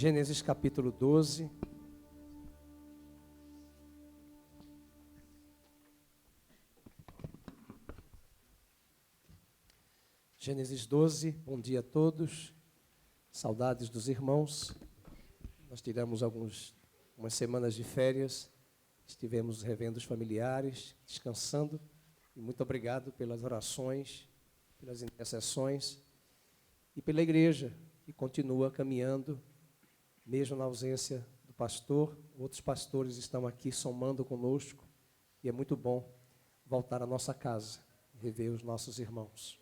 Gênesis capítulo 12. Gênesis 12, bom dia a todos, saudades dos irmãos. Nós tiramos umas semanas de férias, estivemos revendo os familiares, descansando, e muito obrigado pelas orações, pelas intercessões e pela igreja, que continua caminhando, mesmo na ausência do pastor. Outros pastores estão aqui somando conosco, e é muito bom voltar à nossa casa, rever os nossos irmãos.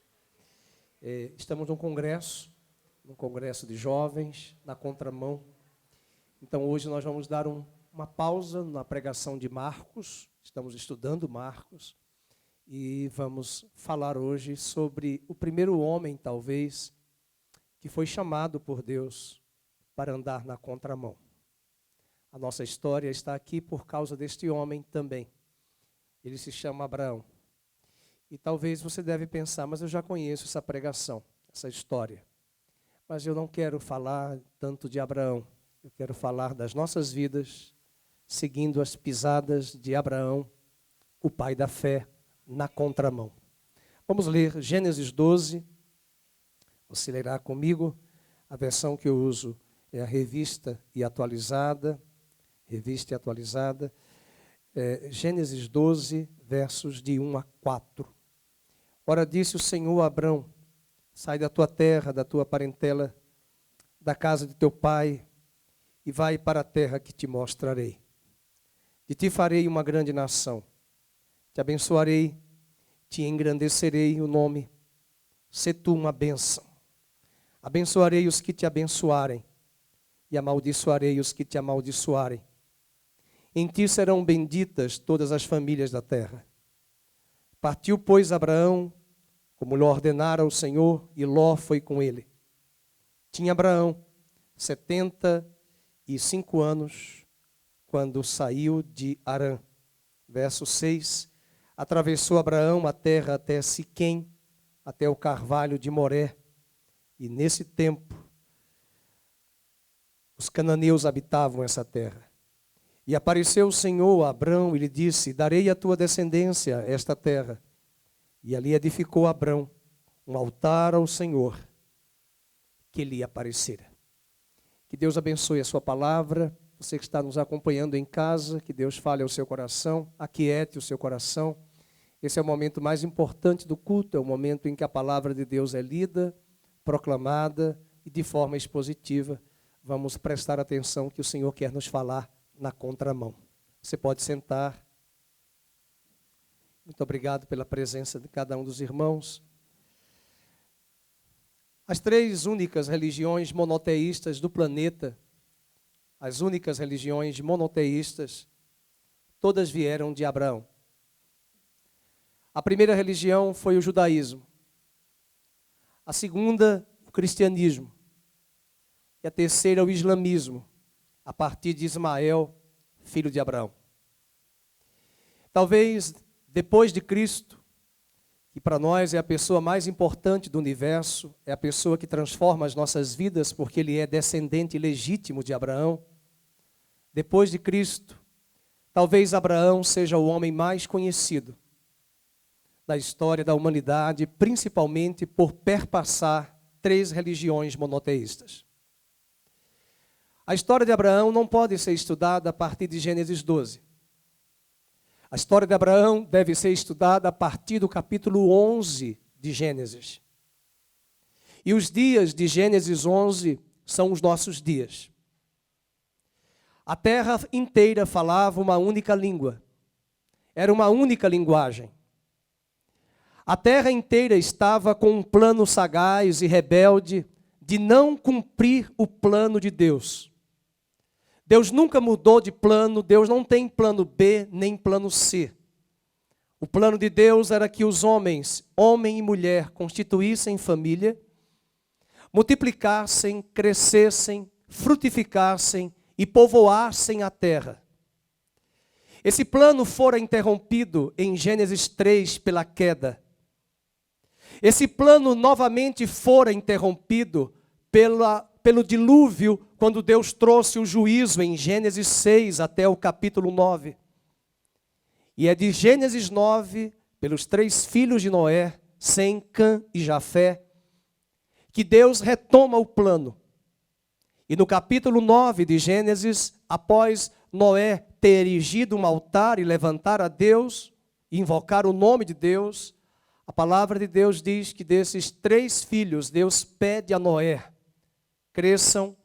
Estamos num congresso de jovens, na contramão. Então hoje nós vamos dar uma pausa na pregação de Marcos, estamos estudando Marcos, e vamos falar hoje sobre o primeiro homem, talvez, que foi chamado por Deus para andar na contramão. A nossa história está aqui por causa deste homem também. Ele se chama Abraão. E talvez você deve pensar, mas eu já conheço essa pregação, essa história. Mas eu não quero falar tanto de Abraão. Eu quero falar das nossas vidas, seguindo as pisadas de Abraão, o pai da fé, na contramão. Vamos ler Gênesis 12. Você lerá comigo. A versão que eu uso é a revista e atualizada. Gênesis 12, versos de 1 a 4. Ora, disse o Senhor a Abrão: sai da tua terra, da tua parentela, da casa de teu pai, e vai para a terra que te mostrarei. De ti farei uma grande nação. Te abençoarei, te engrandecerei o nome. Sê tu uma bênção. Abençoarei os que te abençoarem, e amaldiçoarei os que te amaldiçoarem. Em ti serão benditas todas as famílias da terra. Partiu, pois, Abraão, como lhe ordenara o Senhor, e Ló foi com ele. Tinha Abraão 75 anos, quando saiu de Harã. Verso 6. Atravessou Abraão a terra até Siquém, até o carvalho de Moré. E nesse tempo, os cananeus habitavam essa terra. E apareceu o Senhor a Abrão e lhe disse: darei à tua descendência esta terra. E ali edificou Abrão um altar ao Senhor que lhe aparecera. Que Deus abençoe a sua palavra. Você que está nos acompanhando em casa, que Deus fale ao seu coração, aquiete o seu coração. Esse é o momento mais importante do culto, é o momento em que a palavra de Deus é lida, proclamada e de forma expositiva. Vamos prestar atenção que o Senhor quer nos falar na contramão. Você pode sentar. Muito obrigado pela presença de cada um dos irmãos. As três únicas religiões monoteístas do planeta, as únicas religiões monoteístas, todas vieram de Abraão. A primeira religião foi o judaísmo. A segunda, o cristianismo. E a terceira, o islamismo, a partir de Ismael, filho de Abraão. Talvez depois de Cristo, que para nós é a pessoa mais importante do universo, é a pessoa que transforma as nossas vidas, porque ele é descendente legítimo de Abraão. Depois de Cristo, talvez Abraão seja o homem mais conhecido da história da humanidade, principalmente por perpassar três religiões monoteístas. A história de Abraão não pode ser estudada a partir de Gênesis 12. A história de Abraão deve ser estudada a partir do capítulo 11 de Gênesis. E os dias de Gênesis 11 são os nossos dias. A terra inteira falava uma única língua. Era uma única linguagem. A terra inteira estava com um plano sagaz e rebelde de não cumprir o plano de Deus. Deus nunca mudou de plano, Deus não tem plano B nem plano C. O plano de Deus era que os homens, homem e mulher, constituíssem família, multiplicassem, crescessem, frutificassem e povoassem a terra. Esse plano fora interrompido em Gênesis 3 pela queda. Esse plano novamente fora interrompido pelo dilúvio, quando Deus trouxe o juízo em Gênesis 6 até o capítulo 9. E é de Gênesis 9, pelos 3 filhos de Noé, Sem, Cã e Jafé, que Deus retoma o plano. E no capítulo 9 de Gênesis, após Noé ter erigido um altar e levantar a Deus, e invocar o nome de Deus, a palavra de Deus diz que desses 3 filhos, Deus pede a Noé: cresçam,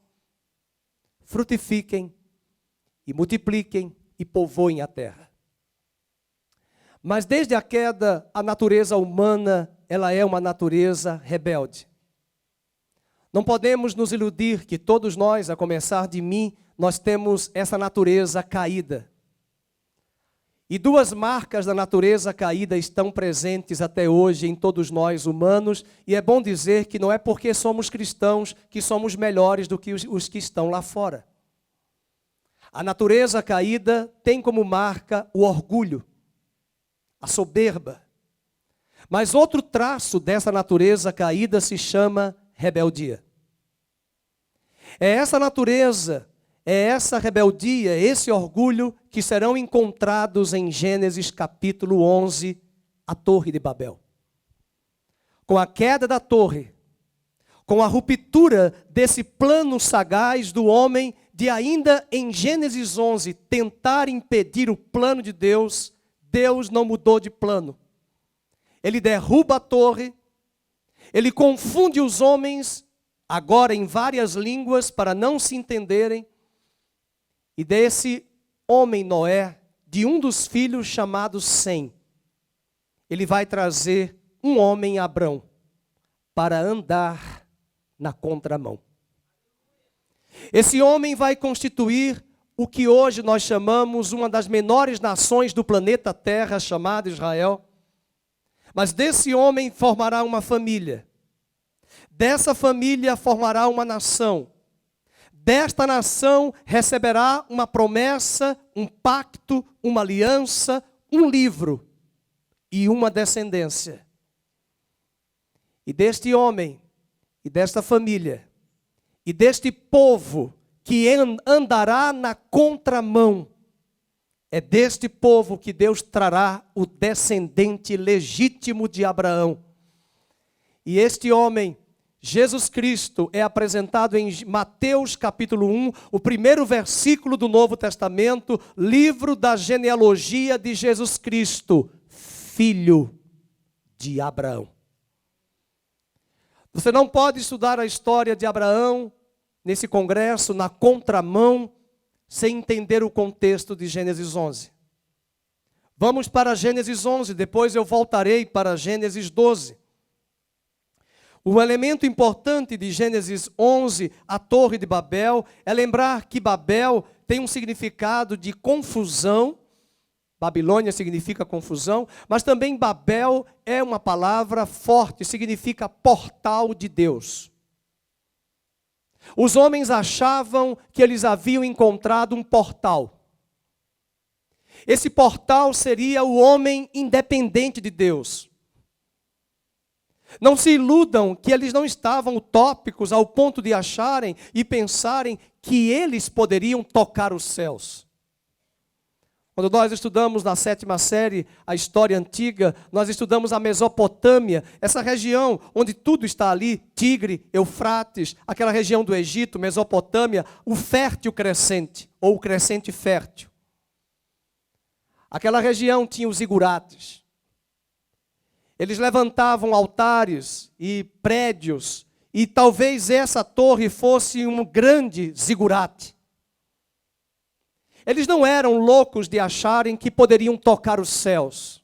frutifiquem e multipliquem e povoem a terra. Mas desde a queda, a natureza humana, ela é uma natureza rebelde. Não podemos nos iludir que todos nós, a começar de mim, nós temos essa natureza caída. E 2 marcas da natureza caída estão presentes até hoje em todos nós humanos, e é bom dizer que não é porque somos cristãos que somos melhores do que os que estão lá fora. A natureza caída tem como marca o orgulho, a soberba. Mas outro traço dessa natureza caída se chama rebeldia. É essa natureza, é essa rebeldia, esse orgulho que serão encontrados em Gênesis capítulo 11, a Torre de Babel. Com a queda da torre, com a ruptura desse plano sagaz do homem de ainda em Gênesis 11 tentar impedir o plano de Deus, Deus não mudou de plano. Ele derruba a torre, ele confunde os homens, agora em várias línguas, para não se entenderem. E desse homem Noé, de um dos filhos chamado Sem, ele vai trazer um homem Abrão para andar na contramão. Esse homem vai constituir o que hoje nós chamamos uma das menores nações do planeta Terra, chamada Israel. Mas desse homem formará uma família. Dessa família formará uma nação. Desta nação receberá uma promessa, um pacto, uma aliança, um livro e uma descendência. E deste homem, e desta família, e deste povo que andará na contramão, é deste povo que Deus trará o descendente legítimo de Abraão. E este homem, Jesus Cristo, é apresentado em Mateus capítulo 1, o primeiro versículo do Novo Testamento, livro da genealogia de Jesus Cristo, filho de Abraão. Você não pode estudar a história de Abraão nesse congresso, na contramão, sem entender o contexto de Gênesis 11. Vamos para Gênesis 11, depois eu voltarei para Gênesis 12. O elemento importante de Gênesis 11, a Torre de Babel, é lembrar que Babel tem um significado de confusão. Babilônia significa confusão, mas também Babel é uma palavra forte, significa portal de Deus. Os homens achavam que eles haviam encontrado um portal. Esse portal seria o homem independente de Deus. Não se iludam que eles não estavam utópicos ao ponto de acharem e pensarem que eles poderiam tocar os céus. Quando nós estudamos na 7ª série a história antiga, nós estudamos a Mesopotâmia, essa região onde tudo está ali, Tigre, Eufrates, aquela região do Egito, Mesopotâmia, o fértil crescente, ou o crescente fértil. Aquela região tinha os igurates. Eles levantavam altares e prédios, e talvez essa torre fosse um grande zigurate. Eles não eram loucos de acharem que poderiam tocar os céus.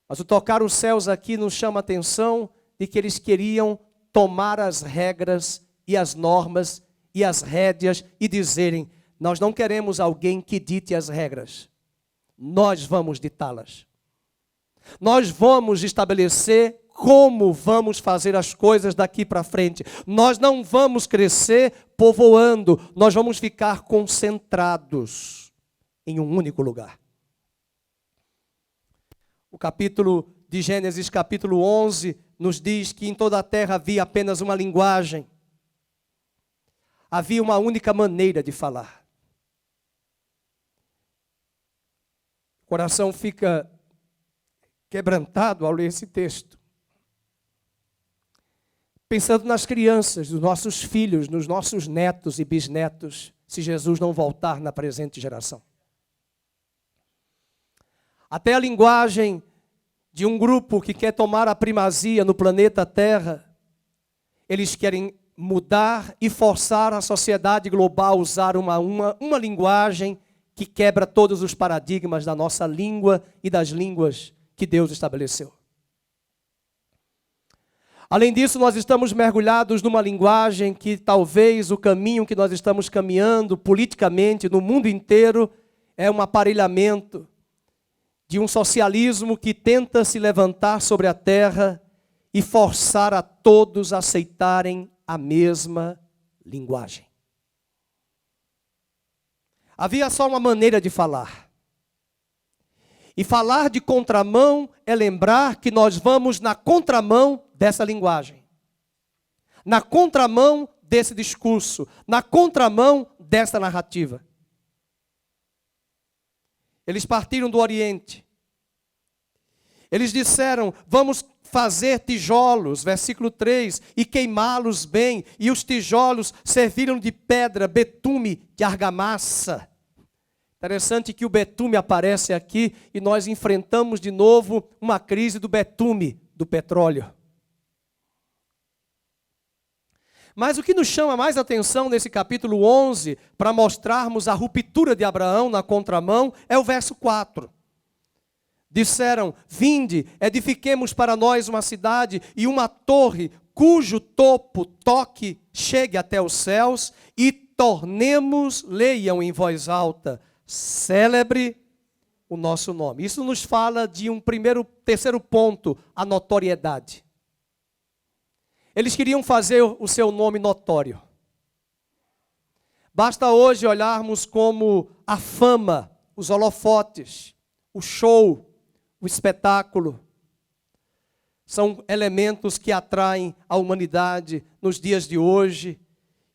Mas o tocar os céus aqui nos chama a atenção de que eles queriam tomar as regras e as normas e as rédeas e dizerem: nós não queremos alguém que dite as regras. Nós vamos ditá-las. Nós vamos estabelecer como vamos fazer as coisas daqui para frente. Nós não vamos crescer povoando, nós vamos ficar concentrados em um único lugar. O capítulo de Gênesis, capítulo 11, nos diz que em toda a terra havia apenas uma linguagem. havia uma única maneira de falar. O coração fica quebrantado ao ler esse texto. Pensando nas crianças, nos nossos filhos, nos nossos netos e bisnetos, se Jesus não voltar na presente geração. Até a linguagem de um grupo que quer tomar a primazia no planeta Terra, eles querem mudar e forçar a sociedade global a usar uma linguagem que quebra todos os paradigmas da nossa língua e das línguas que Deus estabeleceu. Além disso, nós estamos mergulhados numa linguagem que talvez o caminho que nós estamos caminhando politicamente no mundo inteiro é um aparelhamento de um socialismo que tenta se levantar sobre a terra e forçar a todos a aceitarem a mesma linguagem. Havia só uma maneira de falar. E falar de contramão é lembrar que nós vamos na contramão dessa linguagem. Na contramão desse discurso. Na contramão dessa narrativa. Eles partiram do Oriente. Eles disseram, vamos fazer tijolos, versículo 3, e queimá-los bem. E os tijolos serviram de pedra, betume, de argamassa. Interessante que o betume aparece aqui e nós enfrentamos de novo uma crise do betume, do petróleo. Mas o que nos chama mais atenção nesse capítulo 11, para mostrarmos a ruptura de Abraão na contramão, é o verso 4. Disseram, vinde, edifiquemos para nós uma cidade e uma torre, cujo toque chegue até os céus, e tornemos, leiam em voz alta, célebre o nosso nome. Isso nos fala de terceiro ponto, a notoriedade. Eles queriam fazer o seu nome notório. Basta hoje olharmos como a fama, os holofotes, o show, o espetáculo, são elementos que atraem a humanidade nos dias de hoje,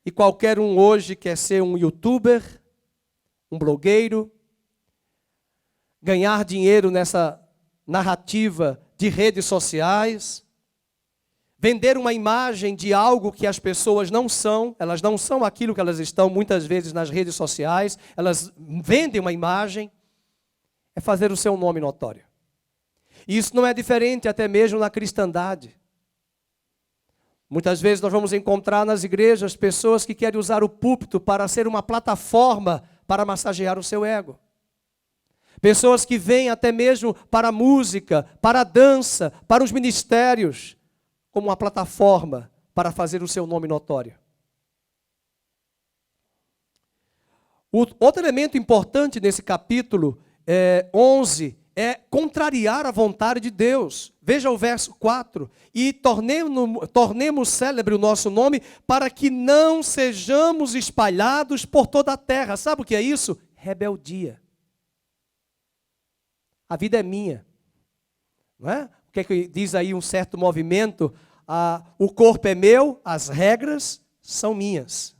e qualquer um hoje quer ser um youtuber, um blogueiro, ganhar dinheiro nessa narrativa de redes sociais, vender uma imagem de algo que as pessoas não são, elas não são aquilo que elas estão muitas vezes nas redes sociais, elas vendem uma imagem, é fazer o seu nome notório. E isso não é diferente até mesmo na cristandade. Muitas vezes nós vamos encontrar nas igrejas pessoas que querem usar o púlpito para ser uma plataforma para massagear o seu ego. Pessoas que vêm até mesmo para a música, para a dança, para os ministérios, como uma plataforma para fazer o seu nome notório. Outro elemento importante nesse capítulo 11 é contrariar a vontade de Deus. Veja o verso 4. E tornemos célebre o nosso nome para que não sejamos espalhados por toda a terra. Sabe o que é isso? Rebeldia. A vida é minha. Não é? O que é que diz aí um certo movimento? O corpo é meu, as regras são minhas.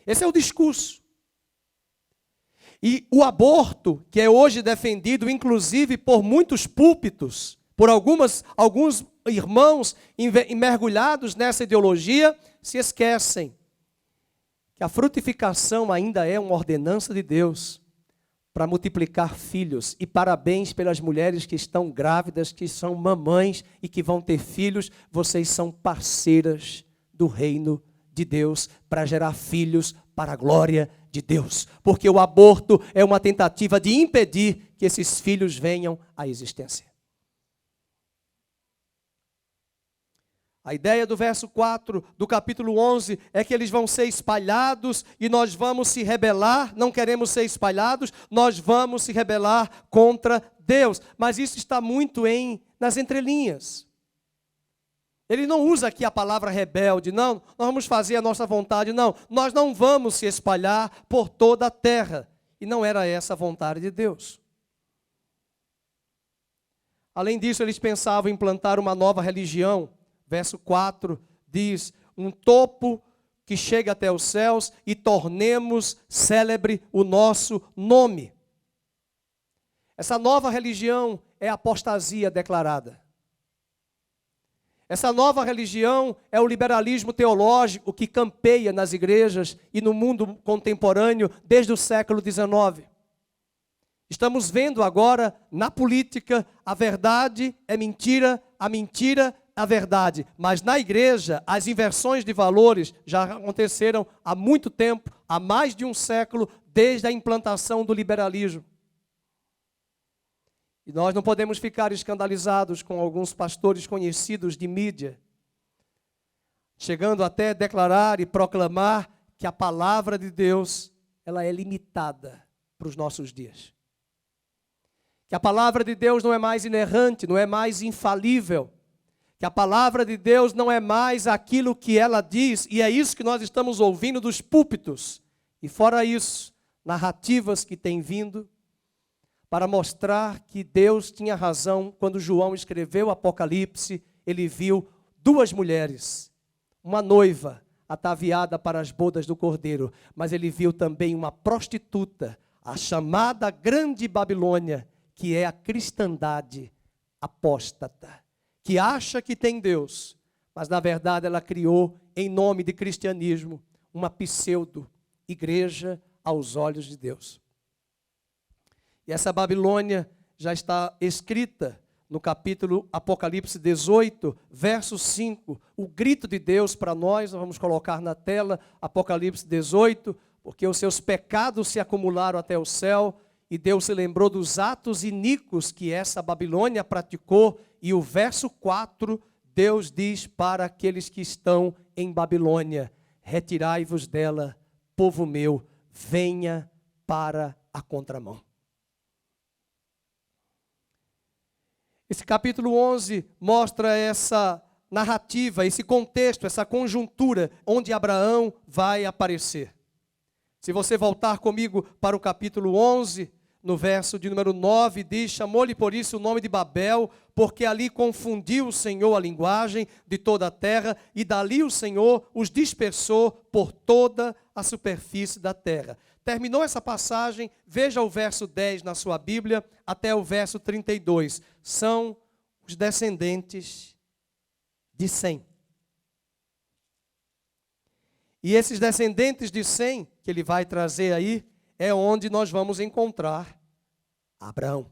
Esse é o discurso. E o aborto, que é hoje defendido, inclusive por muitos púlpitos, por alguns irmãos mergulhados nessa ideologia, se esquecem que a frutificação ainda é uma ordenança de Deus para multiplicar filhos. E parabéns pelas mulheres que estão grávidas, que são mamães e que vão ter filhos. Vocês são parceiras do reino de Deus para gerar filhos para a glória de Deus. Porque o aborto é uma tentativa de impedir que esses filhos venham à existência. A ideia do verso 4 do capítulo 11 é que eles vão ser espalhados e nós vamos se rebelar, não queremos ser espalhados, nós vamos se rebelar contra Deus. Mas isso está muito nas entrelinhas. Ele não usa aqui a palavra rebelde, não, nós vamos fazer a nossa vontade, não. Nós não vamos se espalhar por toda a terra. E não era essa a vontade de Deus. Além disso, eles pensavam em implantar uma nova religião. Verso 4 diz, um topo que chegue até os céus e tornemos célebre o nosso nome. Essa nova religião é a apostasia declarada. Essa nova religião é o liberalismo teológico que campeia nas igrejas e no mundo contemporâneo desde o século XIX. Estamos vendo agora, na política, a verdade é mentira, a verdade. Mas na igreja, as inversões de valores já aconteceram há muito tempo, há mais de um século, desde a implantação do liberalismo. E nós não podemos ficar escandalizados com alguns pastores conhecidos de mídia, chegando até declarar e proclamar que a palavra de Deus, ela é limitada para os nossos dias. Que a palavra de Deus não é mais inerrante, não é mais infalível. Que a palavra de Deus não é mais aquilo que ela diz, e é isso que nós estamos ouvindo dos púlpitos. E fora isso, narrativas que têm vindo para mostrar que Deus tinha razão quando João escreveu o Apocalipse, ele viu duas mulheres, uma noiva ataviada para as bodas do Cordeiro, mas ele viu também uma prostituta, a chamada Grande Babilônia, que é a cristandade apóstata, que acha que tem Deus, mas na verdade ela criou, em nome de cristianismo, uma pseudo-igreja aos olhos de Deus. E essa Babilônia já está escrita no capítulo Apocalipse 18, verso 5. O grito de Deus para nós vamos colocar na tela, Apocalipse 18, porque os seus pecados se acumularam até o céu, e Deus se lembrou dos atos iníquos que essa Babilônia praticou, e o verso 4, Deus diz para aqueles que estão em Babilônia: retirai-vos dela, povo meu, venha para a contramão. Esse capítulo 11 mostra essa narrativa, esse contexto, essa conjuntura onde Abraão vai aparecer. Se você voltar comigo para o capítulo 11, no verso de número 9, diz: chamou-lhe por isso o nome de Babel, porque ali confundiu o Senhor a linguagem de toda a terra, e dali o Senhor os dispersou por toda a superfície da terra. Terminou essa passagem, veja o verso 10 na sua Bíblia, até o verso 32. São os descendentes de Sem. E esses descendentes de Sem, que ele vai trazer aí, é onde nós vamos encontrar Abraão.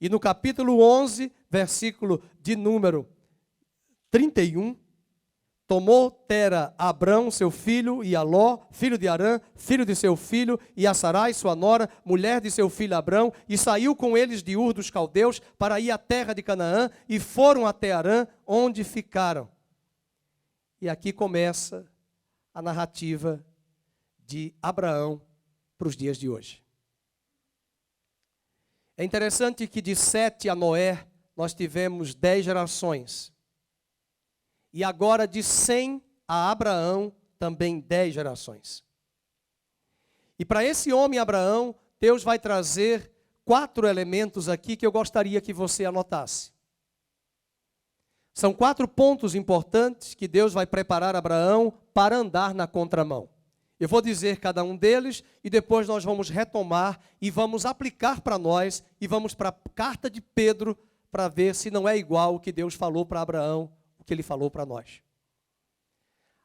E no capítulo 11, versículo de número 31, tomou Tera Abrão, seu filho, e Aló, filho de Arã, filho de seu filho, e a Sarai, sua nora, mulher de seu filho Abrão, e saiu com eles de Ur dos Caldeus para ir à terra de Canaã, e foram até Arã, onde ficaram. E aqui começa a narrativa de Abraão para os dias de hoje. É interessante que de Sete a Noé nós tivemos 10 gerações. E agora de Sem a Abraão também 10 gerações. E para esse homem Abraão, Deus vai trazer 4 elementos aqui que eu gostaria que você anotasse. São 4 pontos importantes que Deus vai preparar Abraão para andar na contramão. Eu vou dizer cada um deles e depois nós vamos retomar e vamos aplicar para nós e vamos para a carta de Pedro para ver se não é igual o que Deus falou para Abraão, o que ele falou para nós.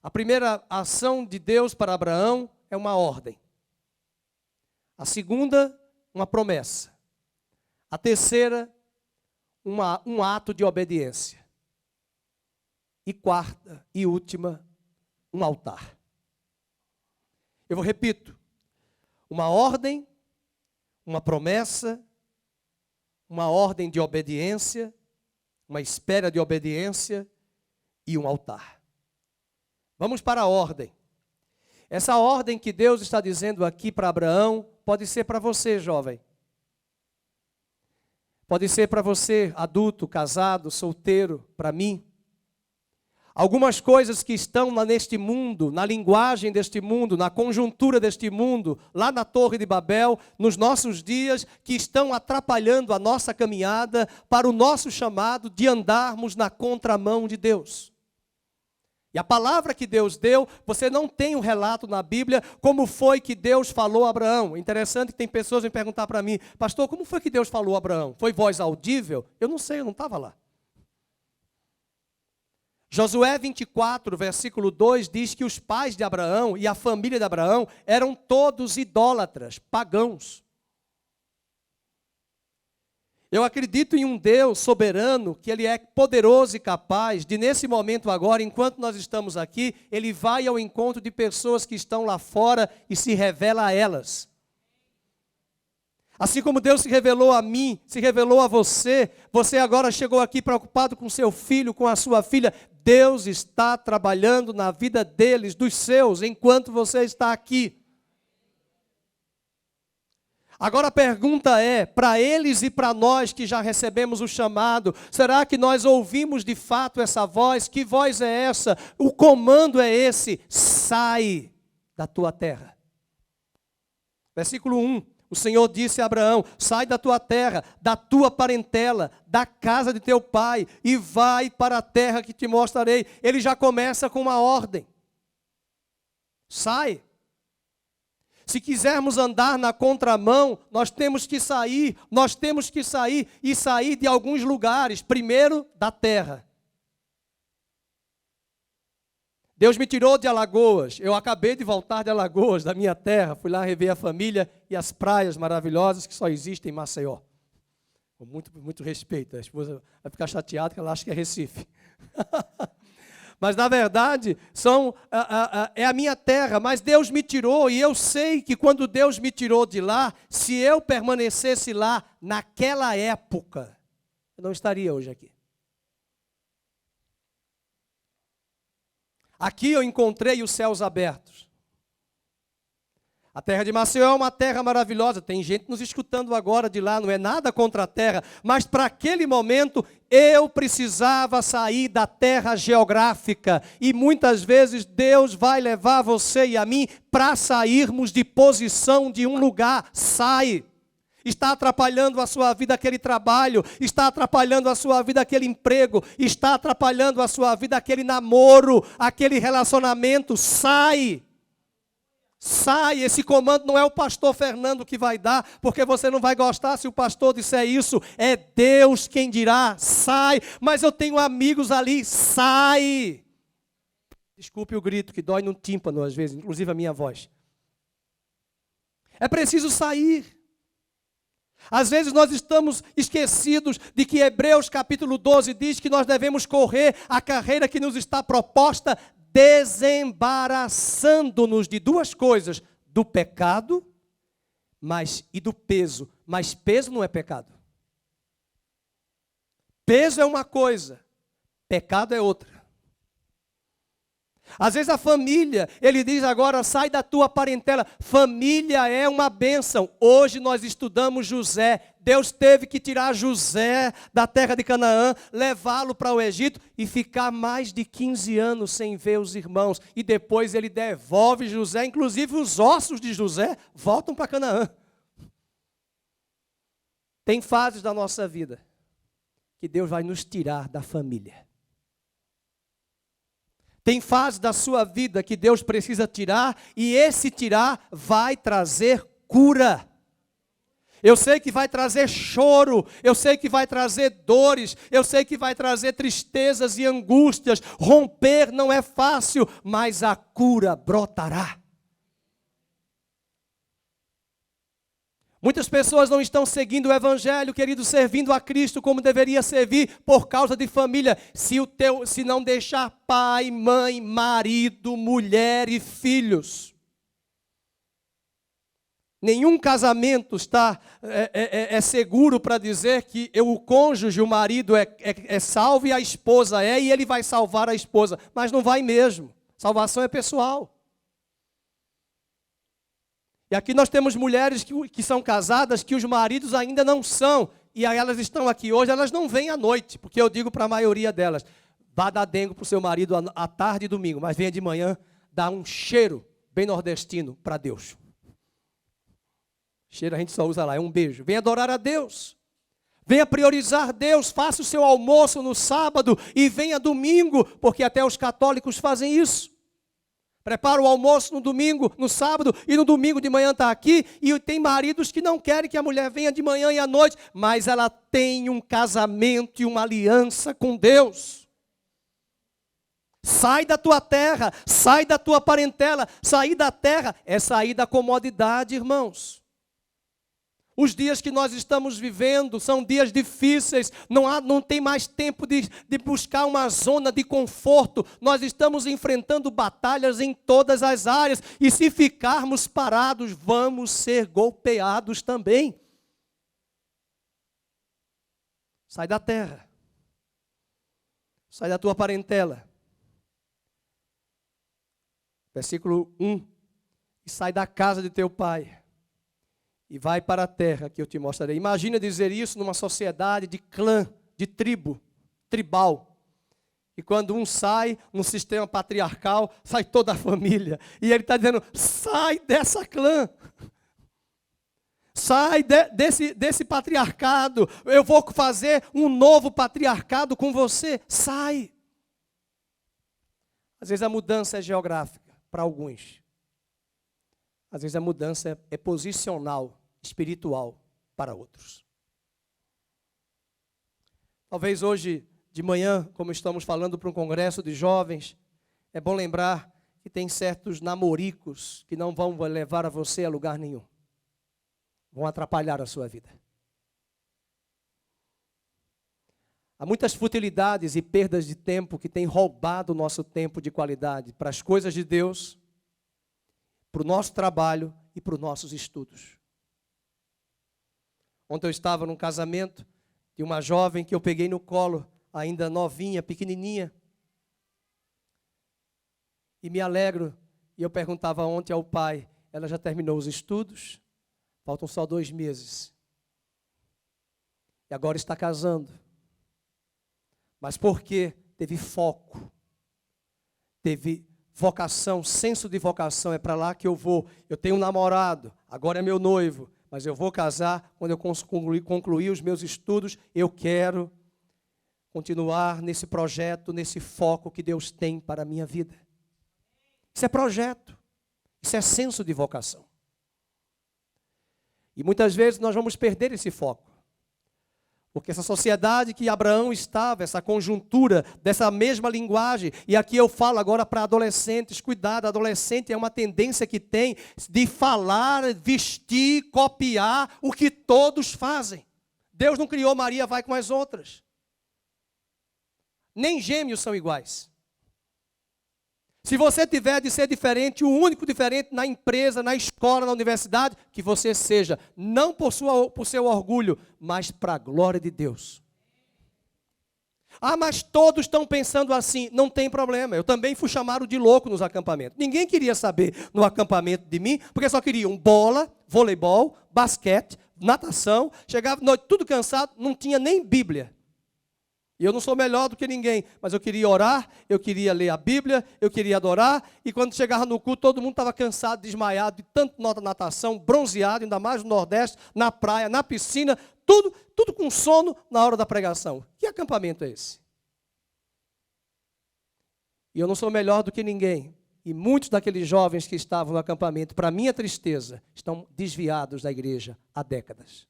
A primeira ação de Deus para Abraão é uma ordem. A segunda, uma promessa. A terceira, um ato de obediência. E quarta e última, um altar. Eu vou repito, uma ordem, uma promessa, uma ordem de obediência, uma espera de obediência e um altar. Vamos para a ordem. Essa ordem que Deus está dizendo aqui para Abraão, pode ser para você, jovem. Pode ser para você, adulto, casado, solteiro, para mim. Algumas coisas que estão neste mundo, na linguagem deste mundo, na conjuntura deste mundo, lá na Torre de Babel, nos nossos dias, que estão atrapalhando a nossa caminhada para o nosso chamado de andarmos na contramão de Deus. E a palavra que Deus deu, você não tem um relato na Bíblia como foi que Deus falou a Abraão. Interessante que tem pessoas que me perguntar para mim, pastor, como foi que Deus falou a Abraão? Foi voz audível? Eu não sei, eu não estava lá. Josué 24, versículo 2, diz que os pais de Abraão e a família de Abraão eram todos idólatras, pagãos. Eu acredito em um Deus soberano, que Ele é poderoso e capaz de, nesse momento agora, enquanto nós estamos aqui, Ele vai ao encontro de pessoas que estão lá fora e se revela a elas. Assim como Deus se revelou a mim, se revelou a você, você agora chegou aqui preocupado com seu filho, com a sua filha. Deus está trabalhando na vida deles, dos seus, enquanto você está aqui. Agora a pergunta é, para eles e para nós que já recebemos o chamado, será que nós ouvimos de fato essa voz? Que voz é essa? O comando é esse: sai da tua terra. Versículo 1, o Senhor disse a Abraão: sai da tua terra, da tua parentela, da casa de teu pai, e vai para a terra que te mostrarei. Ele já começa com uma ordem: sai. Se quisermos andar na contramão, nós temos que sair e sair de alguns lugares. Primeiro, da terra. Deus me tirou de Alagoas, eu acabei de voltar de Alagoas, da minha terra, fui lá rever a família e as praias maravilhosas que só existem em Maceió. Com muito respeito, a esposa vai ficar chateada que ela acha que é Recife. Mas, na verdade, é a minha terra, mas Deus me tirou, e eu sei que quando Deus me tirou de lá, se eu permanecesse lá naquela época, eu não estaria hoje aqui. Aqui eu encontrei os céus abertos. A terra de Maceió é uma terra maravilhosa, tem gente nos escutando agora de lá, não é nada contra a terra, mas para aquele momento eu precisava sair da terra geográfica, e muitas vezes Deus vai levar você e a mim para sairmos de posição de um lugar. Sai! Está atrapalhando a sua vida aquele trabalho, está atrapalhando a sua vida aquele emprego, está atrapalhando a sua vida aquele namoro, aquele relacionamento. Sai! Sai, esse comando não é o pastor Fernando que vai dar, porque você não vai gostar se o pastor disser isso, é Deus quem dirá, sai, mas eu tenho amigos ali, sai. Desculpe o grito que dói no tímpano às vezes, inclusive a minha voz. É preciso sair. Às vezes nós estamos esquecidos de que Hebreus capítulo 12 diz que nós devemos correr a carreira que nos está proposta, desembaraçando-nos de duas coisas, do pecado e do peso. Mas peso não é pecado. Peso é uma coisa, pecado é outra. Às vezes a família, ele diz agora, sai da tua parentela. Família é uma bênção. Hoje nós estudamos José. Deus teve que tirar José da terra de Canaã, levá-lo para o Egito e ficar mais de 15 anos sem ver os irmãos. E depois ele devolve José, inclusive os ossos de José voltam para Canaã. Tem fases da nossa vida que Deus vai nos tirar da família. Tem fase da sua vida que Deus precisa tirar, e esse tirar vai trazer cura. Eu sei que vai trazer choro, eu sei que vai trazer dores, eu sei que vai trazer tristezas e angústias. Romper não é fácil, mas a cura brotará. Muitas pessoas não estão seguindo o Evangelho, querido, servindo a Cristo como deveria servir por causa de família. Se não deixar pai, mãe, marido, mulher e filhos. Nenhum casamento é seguro para dizer que o cônjuge, o marido é salvo e a esposa e ele vai salvar a esposa. Mas não vai mesmo. Salvação é pessoal. E aqui nós temos mulheres que são casadas, que os maridos ainda não são. E aí elas estão aqui hoje, elas não vêm à noite, porque eu digo para a maioria delas, vá dar dengo para o seu marido à tarde e domingo, mas venha de manhã dar um cheiro bem nordestino para Deus. Cheiro a gente só usa lá, é um beijo. Venha adorar a Deus. Venha priorizar Deus, faça o seu almoço no sábado e venha domingo, porque até os católicos fazem isso. Prepara o almoço no domingo, no sábado, e no domingo de manhã está aqui, e tem maridos que não querem que a mulher venha de manhã e à noite, mas ela tem um casamento e uma aliança com Deus. Sai da tua terra, sai da tua parentela. Sair da terra é sair da comodidade, irmãos. Os dias que nós estamos vivendo são dias difíceis, não tem mais tempo de buscar uma zona de conforto. Nós estamos enfrentando batalhas em todas as áreas, e se ficarmos parados, vamos ser golpeados também. Sai da terra, sai da tua parentela. Versículo 1, e sai da casa de teu pai, e vai para a terra que eu te mostrarei. Imagina dizer isso numa sociedade de clã, de tribo, tribal. E quando um sai, num sistema patriarcal, sai toda a família. E ele está dizendo, sai dessa clã. Sai desse patriarcado. Eu vou fazer um novo patriarcado com você. Sai. Às vezes a mudança é geográfica para alguns. Às vezes a mudança é posicional, espiritual para outros. Talvez hoje de manhã, como estamos falando para um congresso de jovens, é bom lembrar que tem certos namoricos que não vão levar a você a lugar nenhum. Vão atrapalhar a sua vida. Há muitas futilidades e perdas de tempo que têm roubado o nosso tempo de qualidade para as coisas de Deus, para o nosso trabalho e para os nossos estudos. Ontem eu estava num casamento de uma jovem que eu peguei no colo, ainda novinha, pequenininha. E me alegro, e eu perguntava ontem ao pai, ela já terminou os estudos? Faltam só 2 meses. E agora está casando. Mas por quê? Teve foco. Teve vocação, senso de vocação, é para lá que eu vou. Eu tenho um namorado, agora é meu noivo, mas eu vou casar quando eu concluir os meus estudos. Eu quero continuar nesse projeto, nesse foco que Deus tem para a minha vida. Isso é projeto, isso é senso de vocação. E muitas vezes nós vamos perder esse foco. Porque essa sociedade que Abraão estava, essa conjuntura dessa mesma linguagem, e aqui eu falo agora para adolescentes, cuidado, adolescente é uma tendência que tem de falar, vestir, copiar o que todos fazem. Deus não criou Maria, vai com as outras. Nem gêmeos são iguais. Se você tiver de ser diferente, o único diferente na empresa, na escola, na universidade, que você seja, não por seu orgulho, mas para a glória de Deus. Ah, mas todos estão pensando assim, não tem problema. Eu também fui chamado de louco nos acampamentos. Ninguém queria saber no acampamento de mim, porque só queriam bola, voleibol, basquete, natação. Chegava à noite tudo cansado, não tinha nem Bíblia. E eu não sou melhor do que ninguém, mas eu queria orar, eu queria ler a Bíblia, eu queria adorar, e quando chegava no culto, todo mundo estava cansado, desmaiado, de tanto natação, bronzeado, ainda mais no Nordeste, na praia, na piscina, tudo com sono na hora da pregação. Que acampamento é esse? E eu não sou melhor do que ninguém, e muitos daqueles jovens que estavam no acampamento, para minha tristeza, estão desviados da igreja há décadas.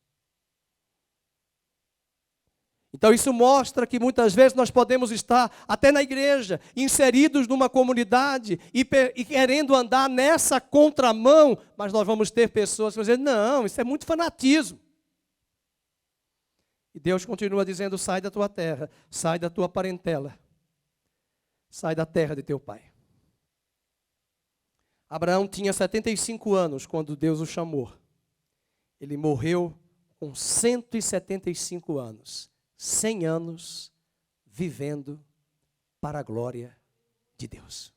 Então isso mostra que muitas vezes nós podemos estar até na igreja, inseridos numa comunidade e querendo andar nessa contramão, mas nós vamos ter pessoas que vão dizer, não, isso é muito fanatismo. E Deus continua dizendo, sai da tua terra, sai da tua parentela, sai da terra de teu pai. Abraão tinha 75 anos quando Deus o chamou. Ele morreu com 175 anos. 100 anos vivendo para a glória de Deus.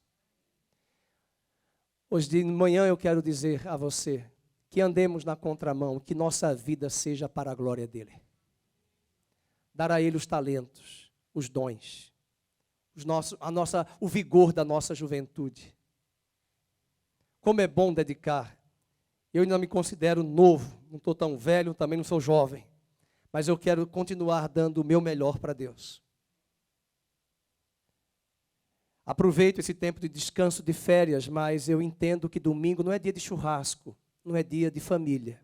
Hoje de manhã eu quero dizer a você que andemos na contramão, que nossa vida seja para a glória dele. Dar a ele os talentos, os dons, o vigor da nossa juventude. Como é bom dedicar. Eu ainda me considero novo, não estou tão velho, também não sou jovem. mas eu quero continuar dando o meu melhor para Deus. Aproveito esse tempo de descanso, de férias, mas eu entendo que domingo não é dia de churrasco, não é dia de família.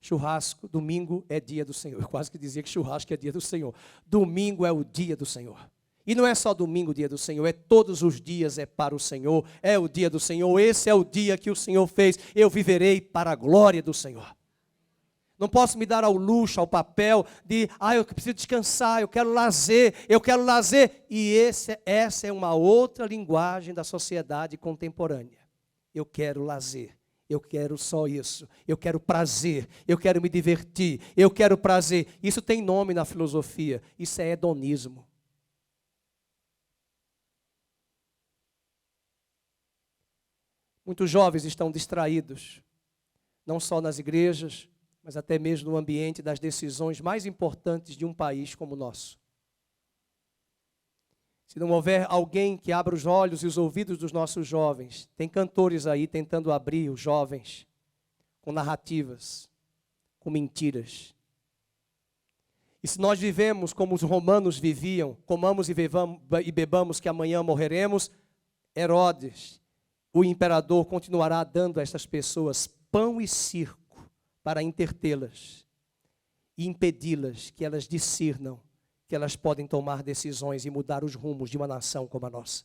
Churrasco, domingo é dia do Senhor. Eu quase que dizia que churrasco é dia do Senhor. Domingo é o dia do Senhor. E não é só domingo o dia do Senhor, é todos os dias é para o Senhor. É o dia do Senhor, esse é o dia que o Senhor fez. Eu viverei para a glória do Senhor. Não posso me dar ao luxo, ao papel de, eu preciso descansar, eu quero lazer. E essa é uma outra linguagem da sociedade contemporânea. Eu quero lazer. Eu quero só isso, eu quero prazer, eu quero me divertir, eu quero prazer. Isso tem nome na filosofia, isso é hedonismo. Muitos jovens estão distraídos, não só nas igrejas, mas até mesmo no ambiente das decisões mais importantes de um país como o nosso. Se não houver alguém que abra os olhos e os ouvidos dos nossos jovens, tem cantores aí tentando abrir os jovens com narrativas, com mentiras. E se nós vivemos como os romanos viviam, comamos e bebamos que amanhã morreremos, Herodes, o imperador, continuará dando a estas pessoas pão e circo para entretê-las e impedi-las que elas discernam que elas podem tomar decisões e mudar os rumos de uma nação como a nossa.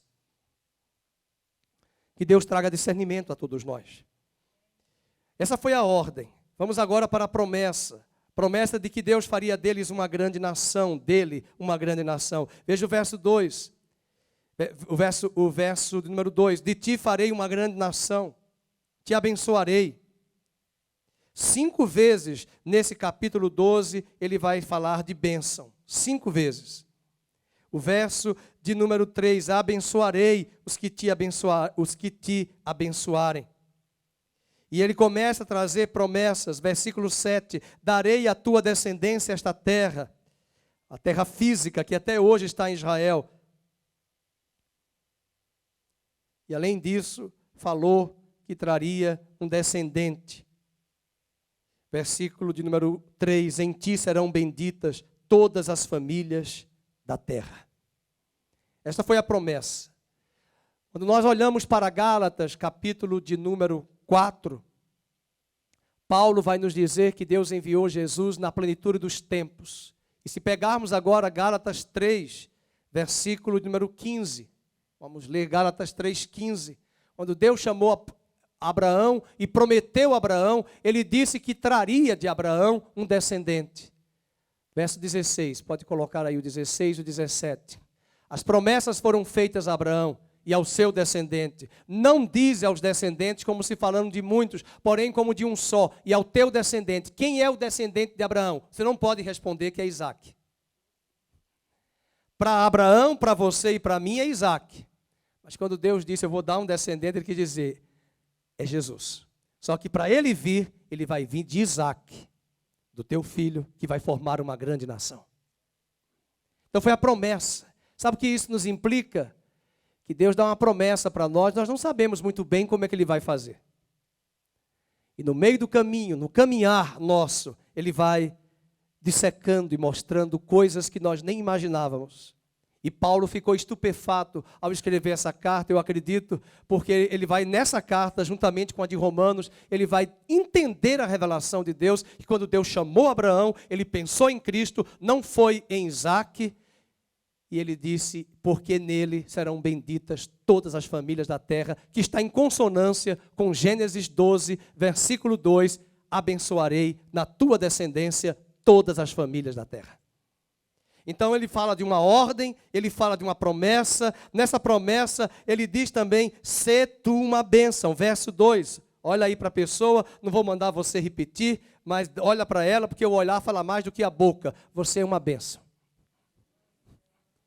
Que Deus traga discernimento a todos nós. Essa foi a ordem. Vamos agora para a promessa. Promessa de que Deus faria deles uma grande nação, dele uma grande nação. Veja o verso 2. O verso número 2. De ti farei uma grande nação, te abençoarei. 5 vezes nesse capítulo 12 ele vai falar de bênção. 5 vezes. O verso de número 3, abençoarei os que te abençoarem. E ele começa a trazer promessas, versículo 7, darei à tua descendência esta terra, a terra física que até hoje está em Israel. E além disso, falou que traria um descendente. Versículo de número 3, em ti serão benditas todas as famílias da terra. Esta foi a promessa. Quando nós olhamos para Gálatas, capítulo de número 4, Paulo vai nos dizer que Deus enviou Jesus na plenitude dos tempos. E se pegarmos agora Gálatas 3, versículo de número 15, vamos ler Gálatas 3,15, quando Deus chamou Abraão e prometeu a Abraão, ele disse que traria de Abraão um descendente. Verso 16, pode colocar aí o 16 e o 17. As promessas foram feitas a Abraão e ao seu descendente. Não diz aos descendentes como se falando de muitos, porém como de um só, e ao teu descendente. Quem é o descendente de Abraão? Você não pode responder que é Isaac. Para Abraão, para você e para mim é Isaac. Mas quando Deus disse, eu vou dar um descendente, ele quis dizer, é Jesus. Só que para ele vir, ele vai vir de Isaac, do teu filho, que vai formar uma grande nação. Então foi a promessa. Sabe o que isso nos implica? Que Deus dá uma promessa para nós não sabemos muito bem como é que ele vai fazer. E no meio do caminho, no caminhar nosso, ele vai dissecando e mostrando coisas que nós nem imaginávamos. E Paulo ficou estupefato ao escrever essa carta, eu acredito, porque ele vai nessa carta, juntamente com a de Romanos, ele vai entender a revelação de Deus, que quando Deus chamou Abraão, ele pensou em Cristo, não foi em Isaac, e ele disse, porque nele serão benditas todas as famílias da terra, que está em consonância com Gênesis 12, versículo 2, abençoarei na tua descendência todas as famílias da terra. Então ele fala de uma ordem, ele fala de uma promessa. Nessa promessa ele diz também, sê tu uma bênção. Verso 2, olha aí para a pessoa, não vou mandar você repetir, mas olha para ela, porque o olhar fala mais do que a boca. Você é uma bênção.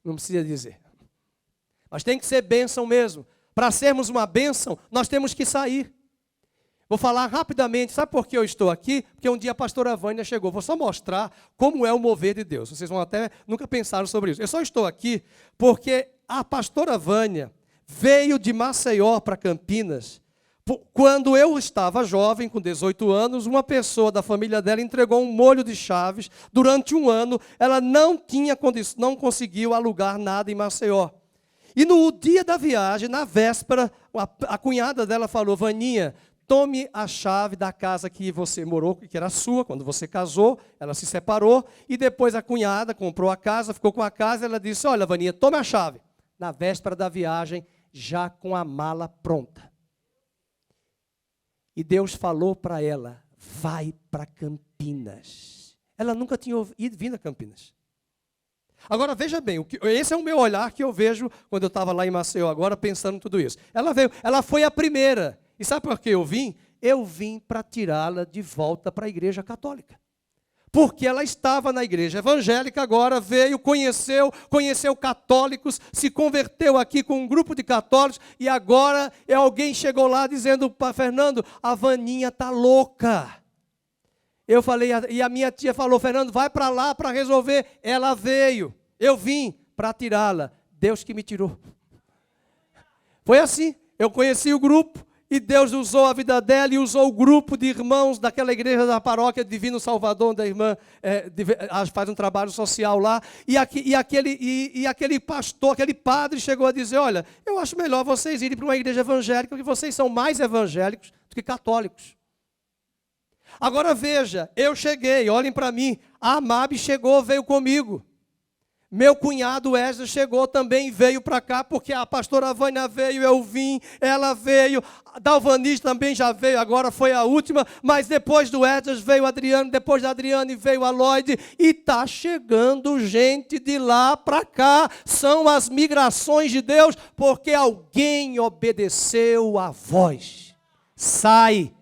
Não precisa dizer. Mas tem que ser bênção mesmo. Para sermos uma bênção, nós temos que sair. Vou falar rapidamente, sabe por que eu estou aqui? Porque um dia a pastora Vânia chegou, vou só mostrar como é o mover de Deus. Vocês vão até, nunca pensaram sobre isso. Eu só estou aqui porque a pastora Vânia veio de Maceió para Campinas, Quando eu estava jovem, com 18 anos, uma pessoa da família dela entregou um molho de chaves. Durante um ano, ela não conseguiu alugar nada em Maceió. E no dia da viagem, na véspera, a cunhada dela falou: Vaninha, tome a chave da casa que você morou, que era sua, quando você casou. Ela se separou e depois a cunhada comprou a casa, ficou com a casa. Ela disse: olha, Vaninha, tome a chave. Na véspera da viagem, já com a mala pronta. E Deus falou para ela: vai para Campinas. Ela nunca tinha vindo a Campinas. Agora, veja bem, esse é o meu olhar que eu vejo quando eu estava lá em Maceió, agora pensando em tudo isso. Ela foi a primeira. E sabe por que eu vim? Eu vim para tirá-la de volta para a igreja católica. Porque ela estava na igreja evangélica, agora veio, conheceu católicos, se converteu aqui com um grupo de católicos, e agora alguém chegou lá dizendo para Fernando: a Vaninha está louca. Eu falei, e a minha tia falou: Fernando, vai para lá para resolver. Ela veio, eu vim para tirá-la. Deus que me tirou. Foi assim, eu conheci o grupo, e Deus usou a vida dela e usou o grupo de irmãos daquela igreja da paróquia Divino Salvador, da irmã, faz um trabalho social lá, e aquele pastor, aquele padre chegou a dizer: olha, eu acho melhor vocês irem para uma igreja evangélica, porque vocês são mais evangélicos do que católicos. Agora veja, eu cheguei, olhem para mim, a Amabe chegou, veio comigo. Meu cunhado Esdras chegou também, veio para cá, porque a pastora Vânia veio, eu vim, ela veio, a Dalvanis também já veio, agora foi a última, mas depois do Esdras veio a Adriane, depois da Adriane veio a Lloyd, e está chegando gente de lá para cá. São as migrações de Deus, porque alguém obedeceu a voz. Sai,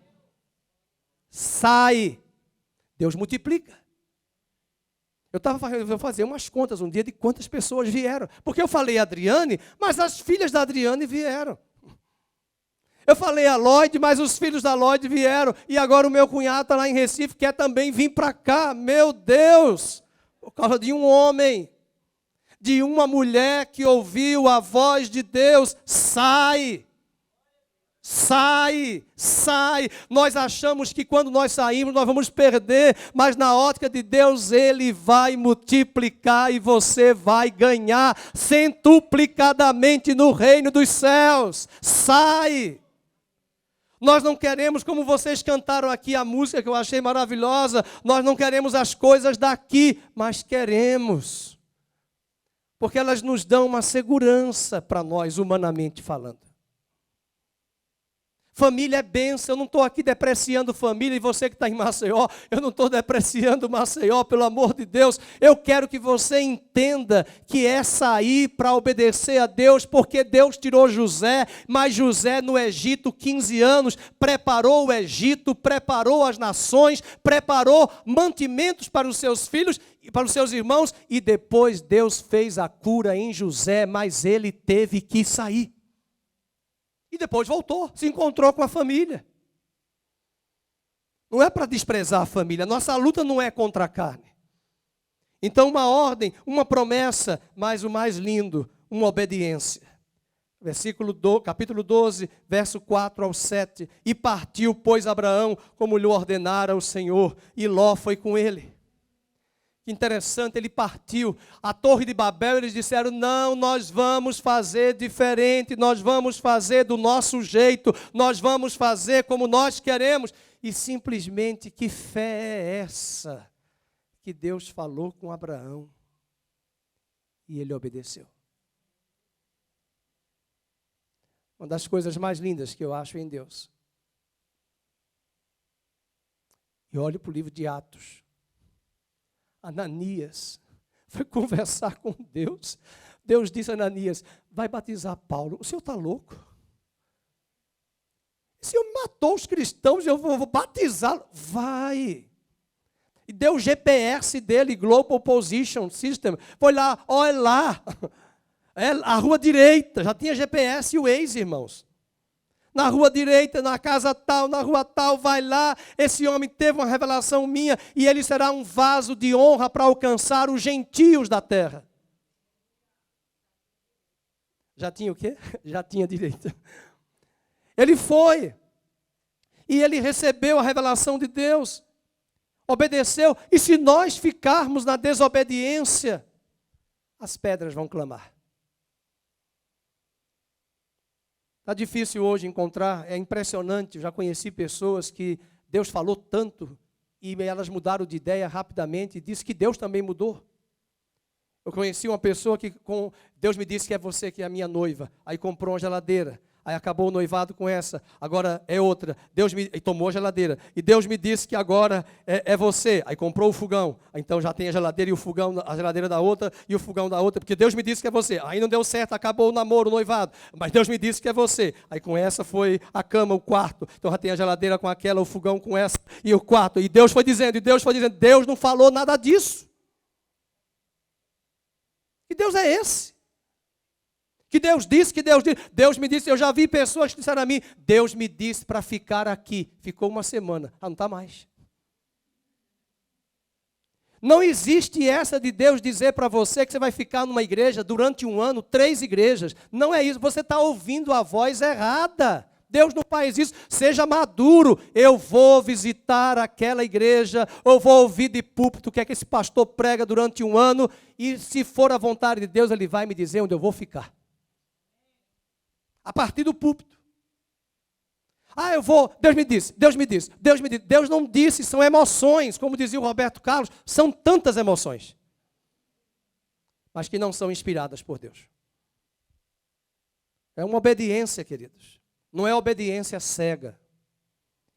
Deus multiplica. Eu vou fazer umas contas um dia de quantas pessoas vieram. Porque eu falei a Adriane, mas as filhas da Adriane vieram. Eu falei a Lloyd, mas os filhos da Lloyd vieram. E agora o meu cunhado está lá em Recife, quer também vir para cá. Meu Deus! Por causa de um homem, de uma mulher que ouviu a voz de Deus. Sai! Nós achamos que quando nós saímos nós vamos perder, mas na ótica de Deus Ele vai multiplicar e você vai ganhar centuplicadamente no reino dos céus. Sai! Nós não queremos, como vocês cantaram aqui a música que eu achei maravilhosa, nós não queremos as coisas daqui, mas queremos, porque elas nos dão uma segurança para nós, humanamente falando. Família é bênção, eu não estou aqui depreciando família, e você que está em Maceió, eu não estou depreciando Maceió, pelo amor de Deus. Eu quero que você entenda que é sair para obedecer a Deus, porque Deus tirou José, mas José no Egito, 15 anos, preparou o Egito, preparou as nações, preparou mantimentos para os seus filhos e para os seus irmãos, e depois Deus fez a cura em José, mas ele teve que sair. E depois voltou, se encontrou com a família. Não é para desprezar a família, nossa luta não é contra a carne. Então uma ordem, uma promessa, mas o mais lindo, uma obediência. Capítulo 12, verso 4 ao 7. E partiu, pois, Abraão, como lhe ordenara o Senhor, e Ló foi com ele. Que interessante, ele partiu. A Torre de Babel, eles disseram: não, nós vamos fazer diferente, nós vamos fazer do nosso jeito, nós vamos fazer como nós queremos. E simplesmente, que fé é essa que Deus falou com Abraão? E ele obedeceu. Uma das coisas mais lindas que eu acho em Deus. E olho para o livro de Atos. Ananias foi conversar com Deus. Deus disse a Ananias: vai batizar Paulo. O senhor está louco? O senhor matou os cristãos, eu vou batizá-lo. Vai. E deu o GPS dele, Global Position System. Foi lá, olha lá. É a rua direita, já tinha GPS e o Waze, irmãos. Na rua direita, na casa tal, na rua tal, vai lá. Esse homem teve uma revelação minha e ele será um vaso de honra para alcançar os gentios da terra. Já tinha o quê? Já tinha direito. Ele foi. e ele recebeu a revelação de Deus, obedeceu, e se nós ficarmos na desobediência, as pedras vão clamar. Está difícil hoje encontrar, é impressionante, eu já conheci pessoas que Deus falou tanto, e elas mudaram de ideia rapidamente, e disse que Deus também mudou. Eu conheci uma pessoa que, Deus me disse que é você que é a minha noiva, aí comprou uma geladeira, aí acabou o noivado com essa, agora é outra, e tomou a geladeira, e Deus me disse que agora é você, aí comprou o fogão, então já tem a geladeira e o fogão, a geladeira da outra e o fogão da outra, porque Deus me disse que é você, aí não deu certo, acabou o namoro, o noivado, mas Deus me disse que é você, aí com essa foi a cama, o quarto, então já tem a geladeira com aquela, o fogão com essa e o quarto, e Deus foi dizendo, Deus não falou nada disso. Que Deus é esse? Que Deus disse, Deus me disse, eu já vi pessoas que disseram a mim, Deus me disse para ficar aqui, ficou uma semana, não está mais. Não existe essa de Deus dizer para você que você vai ficar numa igreja durante um ano, 3 igrejas, não é isso, você está ouvindo a voz errada. Deus não faz isso, seja maduro, eu vou visitar aquela igreja, eu vou ouvir de púlpito o que é que esse pastor prega durante um ano, e se for a vontade de Deus, Ele vai me dizer onde eu vou ficar. A partir do púlpito. Eu vou, Deus me disse. Deus não disse, são emoções, como dizia o Roberto Carlos, são tantas emoções, mas que não são inspiradas por Deus. É uma obediência, queridos. Não é obediência cega.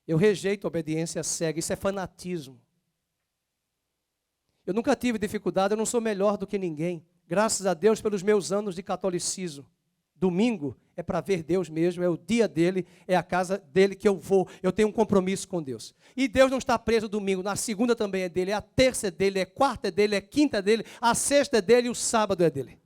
Eu rejeito a obediência cega, isso é fanatismo. Eu nunca tive dificuldade, eu não sou melhor do que ninguém. Graças a Deus pelos meus anos de catolicismo. Domingo é para ver Deus mesmo, é o dia dele, é a casa dele que eu vou, eu tenho um compromisso com Deus. E Deus não está preso domingo, na segunda também é dele, a terça é dele, a quarta é dele, a quinta é dele, a sexta é dele e o sábado é dele.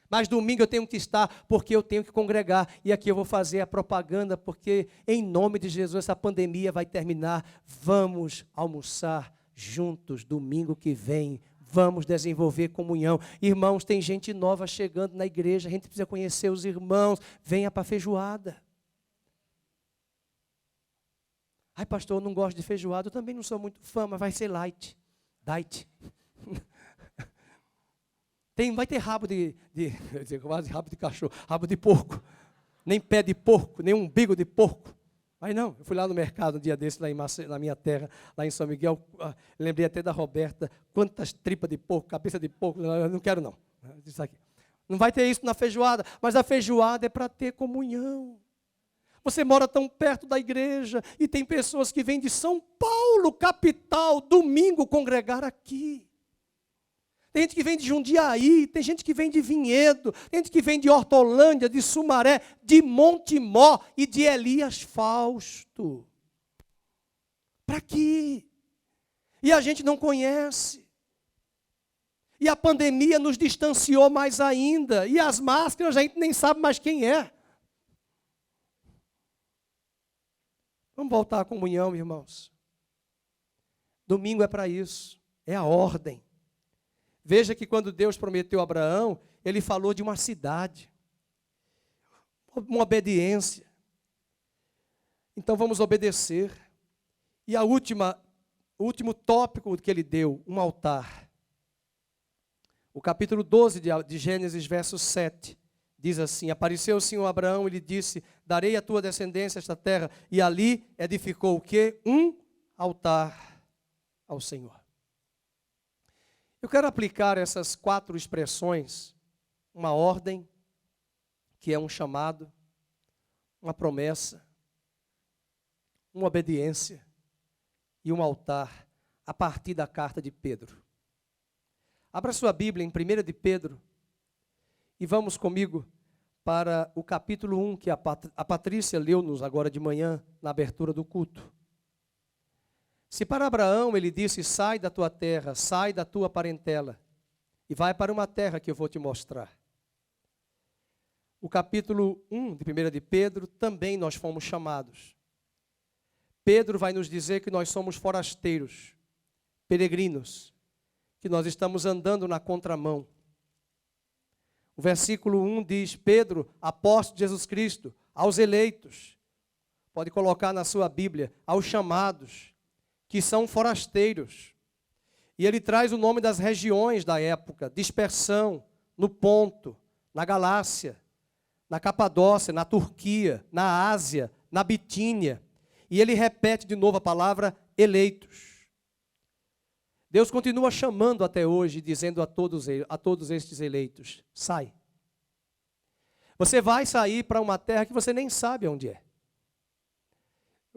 Mas domingo eu tenho que estar, porque eu tenho que congregar. E aqui eu vou fazer a propaganda, porque em nome de Jesus essa pandemia vai terminar. Vamos almoçar juntos domingo que vem. Vamos desenvolver comunhão. Irmãos, tem gente nova chegando na igreja, a gente precisa conhecer os irmãos. Venha para a feijoada. Ai, pastor, eu não gosto de feijoada. Eu também não sou muito fã, mas vai ser light. Vai ter rabo rabo de cachorro, rabo de porco, nem pé de porco, nem umbigo de porco. Mas não, eu fui lá no mercado um dia desse, lá na minha terra, lá em São Miguel, lembrei até da Roberta, quantas tripas de porco, cabeça de porco, eu não quero não. Isso aqui. Não vai ter isso na feijoada, mas a feijoada é para ter comunhão. Você mora tão perto da igreja e tem pessoas que vêm de São Paulo, capital, domingo congregar aqui. Tem gente que vem de Jundiaí, tem gente que vem de Vinhedo, tem gente que vem de Hortolândia, de Sumaré, de Montemó e de Elias Fausto. Para quê? E a gente não conhece. E a pandemia nos distanciou mais ainda. E as máscaras a gente nem sabe mais quem é. Vamos voltar à comunhão, irmãos. Domingo é para isso. É a ordem. Veja que quando Deus prometeu a Abraão, Ele falou de uma cidade, uma obediência. Então vamos obedecer. E o último tópico que Ele deu, um altar. O capítulo 12 de Gênesis, verso 7, diz assim: apareceu o Senhor a Abraão e lhe disse, darei à tua descendência esta terra. E ali edificou o quê? Um altar ao Senhor. Eu quero aplicar essas 4 expressões, uma ordem, que é um chamado, uma promessa, uma obediência e um altar, a partir da carta de Pedro. Abra sua Bíblia em 1 de Pedro e vamos comigo para o capítulo 1, que a Patrícia leu-nos agora de manhã, na abertura do culto. Se para Abraão ele disse, sai da tua terra, sai da tua parentela, e vai para uma terra que eu vou te mostrar. O capítulo 1 de 1 de Pedro, também nós fomos chamados. Pedro vai nos dizer que nós somos forasteiros, peregrinos, que nós estamos andando na contramão. O versículo 1 diz, Pedro, apóstolo de Jesus Cristo, aos eleitos, pode colocar na sua Bíblia, aos chamados, que são forasteiros. E ele traz o nome das regiões da época: dispersão, no Ponto, na Galácia, na Capadócia, na Turquia, na Ásia, na Bitínia. E ele repete de novo a palavra eleitos. Deus continua chamando até hoje, dizendo a todos estes eleitos: sai. Você vai sair para uma terra que você nem sabe onde é.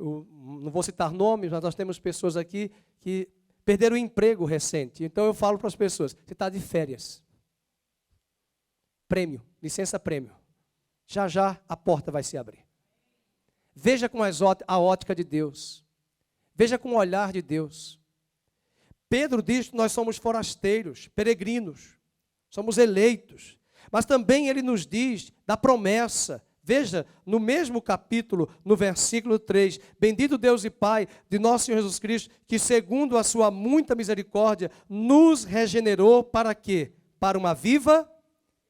Eu não vou citar nomes, mas nós temos pessoas aqui que perderam o emprego recente. Então eu falo para as pessoas: você está de férias. Prêmio, licença prêmio. Já já a porta vai se abrir. Veja com a ótica de Deus. Veja com o olhar de Deus. Pedro diz que nós somos forasteiros, peregrinos. Somos eleitos. Mas também ele nos diz da promessa. Veja, no mesmo capítulo, no versículo 3, bendito Deus e Pai de nosso Senhor Jesus Cristo, que segundo a sua muita misericórdia, nos regenerou para quê? Para uma viva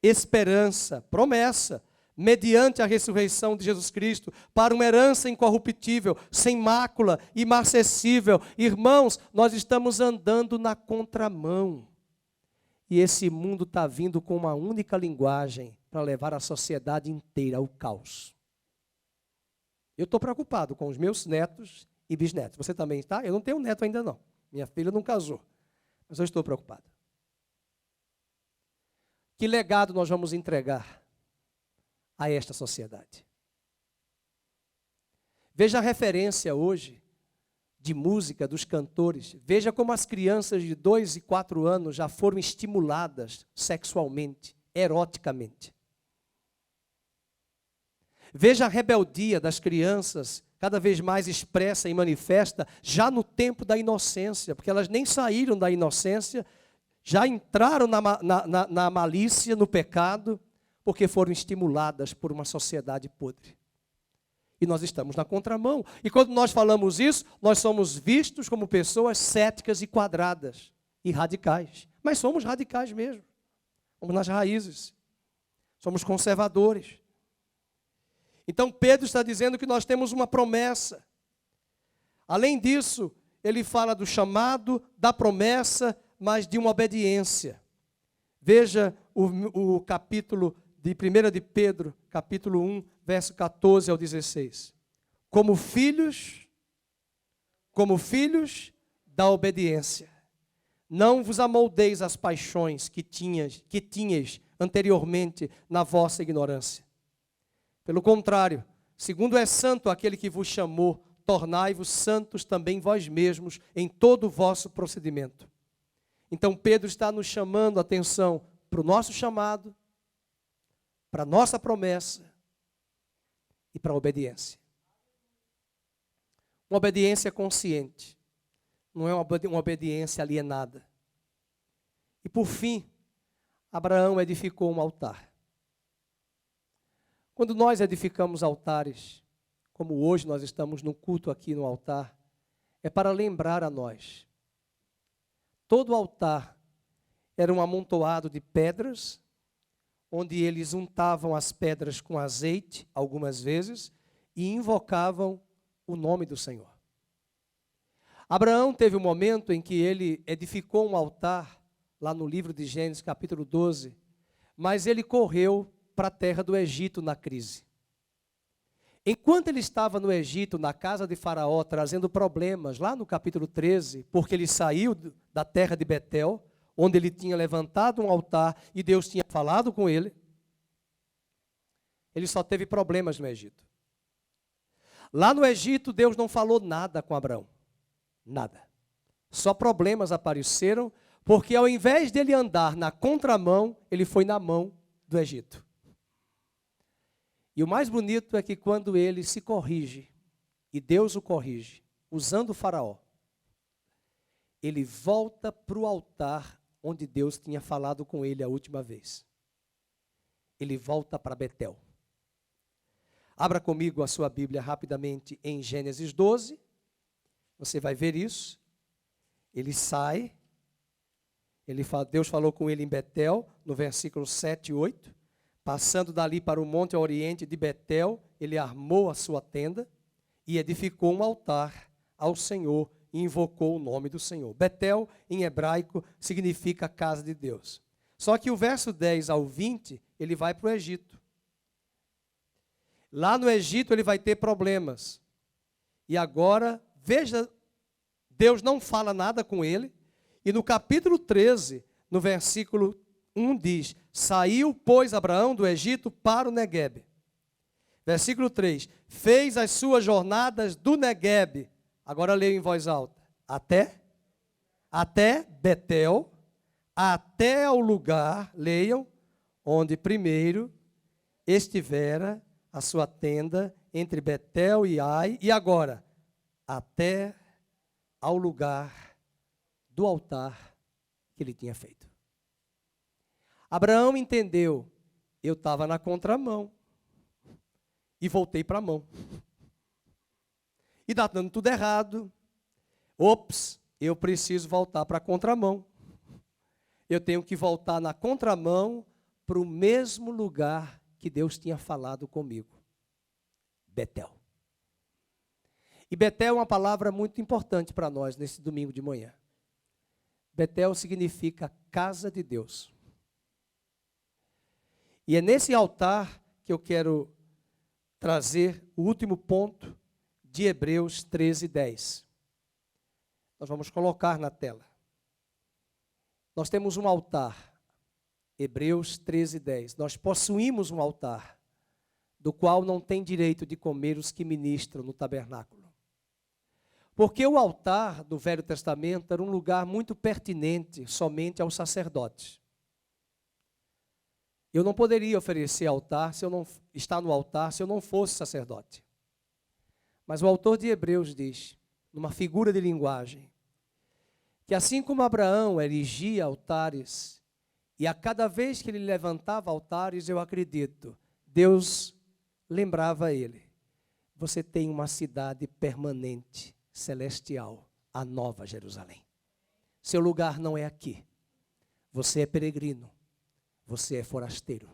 esperança, promessa, mediante a ressurreição de Jesus Cristo, para uma herança incorruptível, sem mácula, imarcessível. Irmãos, nós estamos andando na contramão. E esse mundo está vindo com uma única linguagem para levar a sociedade inteira ao caos. Eu estou preocupado com os meus netos e bisnetos. Você também está? Eu não tenho neto ainda não. Minha filha não casou. Mas eu estou preocupado. Que legado nós vamos entregar a esta sociedade? Veja a referência hoje de música dos cantores. Veja como as crianças de 2 e 4 anos já foram estimuladas sexualmente, eroticamente. Veja a rebeldia das crianças, cada vez mais expressa e manifesta, já no tempo da inocência, porque elas nem saíram da inocência, já entraram na malícia, no pecado, porque foram estimuladas por uma sociedade podre. E nós estamos na contramão. E quando nós falamos isso, nós somos vistos como pessoas céticas e quadradas e radicais. Mas somos radicais mesmo. Somos nas raízes. Somos conservadores. Então Pedro está dizendo que nós temos uma promessa. Além disso, ele fala do chamado, da promessa, mas de uma obediência. Veja o capítulo de 1 de Pedro, capítulo 1, verso 14 ao 16. Como filhos da obediência, não vos amoldeis às paixões que tinhas anteriormente na vossa ignorância. Pelo contrário, segundo é santo aquele que vos chamou, tornai-vos santos também vós mesmos em todo o vosso procedimento. Então Pedro está nos chamando a atenção para o nosso chamado, para a nossa promessa e para a obediência. Uma obediência consciente, não é uma obediência alienada. E por fim, Abraão edificou um altar. Quando nós edificamos altares, como hoje nós estamos no culto aqui no altar, é para lembrar a nós. Todo altar era um amontoado de pedras, onde eles untavam as pedras com azeite, algumas vezes, e invocavam o nome do Senhor. Abraão teve um momento em que ele edificou um altar, lá no livro de Gênesis, capítulo 12, mas ele correu para a terra do Egito na crise. Enquanto ele estava no Egito, na casa de Faraó, trazendo problemas, lá no capítulo 13, porque ele saiu da terra de Betel, onde ele tinha levantado um altar e Deus tinha falado com ele, ele só teve problemas no Egito. Lá no Egito, Deus não falou nada com Abraão. Nada. Só problemas apareceram, porque ao invés dele andar na contramão, ele foi na mão do Egito. E o mais bonito é que quando ele se corrige, e Deus o corrige, usando o Faraó, ele volta para o altar onde Deus tinha falado com ele a última vez. Ele volta para Betel. Abra comigo a sua Bíblia rapidamente em Gênesis 12. Você vai ver isso. Ele sai. Deus falou com ele em Betel, no versículo 7 e 8. Passando dali para o monte ao oriente de Betel, ele armou a sua tenda. e edificou um altar ao Senhor e invocou o nome do Senhor. Betel, em hebraico, significa casa de Deus. Só que o verso 10 ao 20, ele vai para o Egito. Lá no Egito ele vai ter problemas. E agora, veja, Deus não fala nada com ele. E no capítulo 13, no versículo 1 diz: saiu, pois, Abraão do Egito para o Neguebe. Versículo 3, fez as suas jornadas do Neguebe. Agora leio em voz alta. Até Betel, até ao lugar, leiam, onde primeiro estivera a sua tenda entre Betel e Ai. E agora, até ao lugar do altar que ele tinha feito. Abraão entendeu, eu estava na contramão e voltei para a mão. E está dando tudo errado. Ops, eu preciso voltar para a contramão. Eu tenho que voltar na contramão para o mesmo lugar que Deus tinha falado comigo. Betel. E Betel é uma palavra muito importante para nós nesse domingo de manhã. Betel significa casa de Deus. E é nesse altar que eu quero trazer o último ponto de Hebreus 13:10. Nós vamos colocar na tela. Nós temos um altar, Hebreus 13:10. Nós possuímos um altar, do qual não tem direito de comer os que ministram no tabernáculo. Porque o altar do Velho Testamento era um lugar muito pertinente somente aos sacerdotes. Eu não poderia oferecer altar se eu não estar no altar se eu não fosse sacerdote. Mas o autor de Hebreus diz, numa figura de linguagem, que assim como Abraão erigia altares, e a cada vez que ele levantava altares, eu acredito, Deus lembrava a ele, você tem uma cidade permanente, celestial, a Nova Jerusalém. Seu lugar não é aqui. Você é peregrino. Você é forasteiro.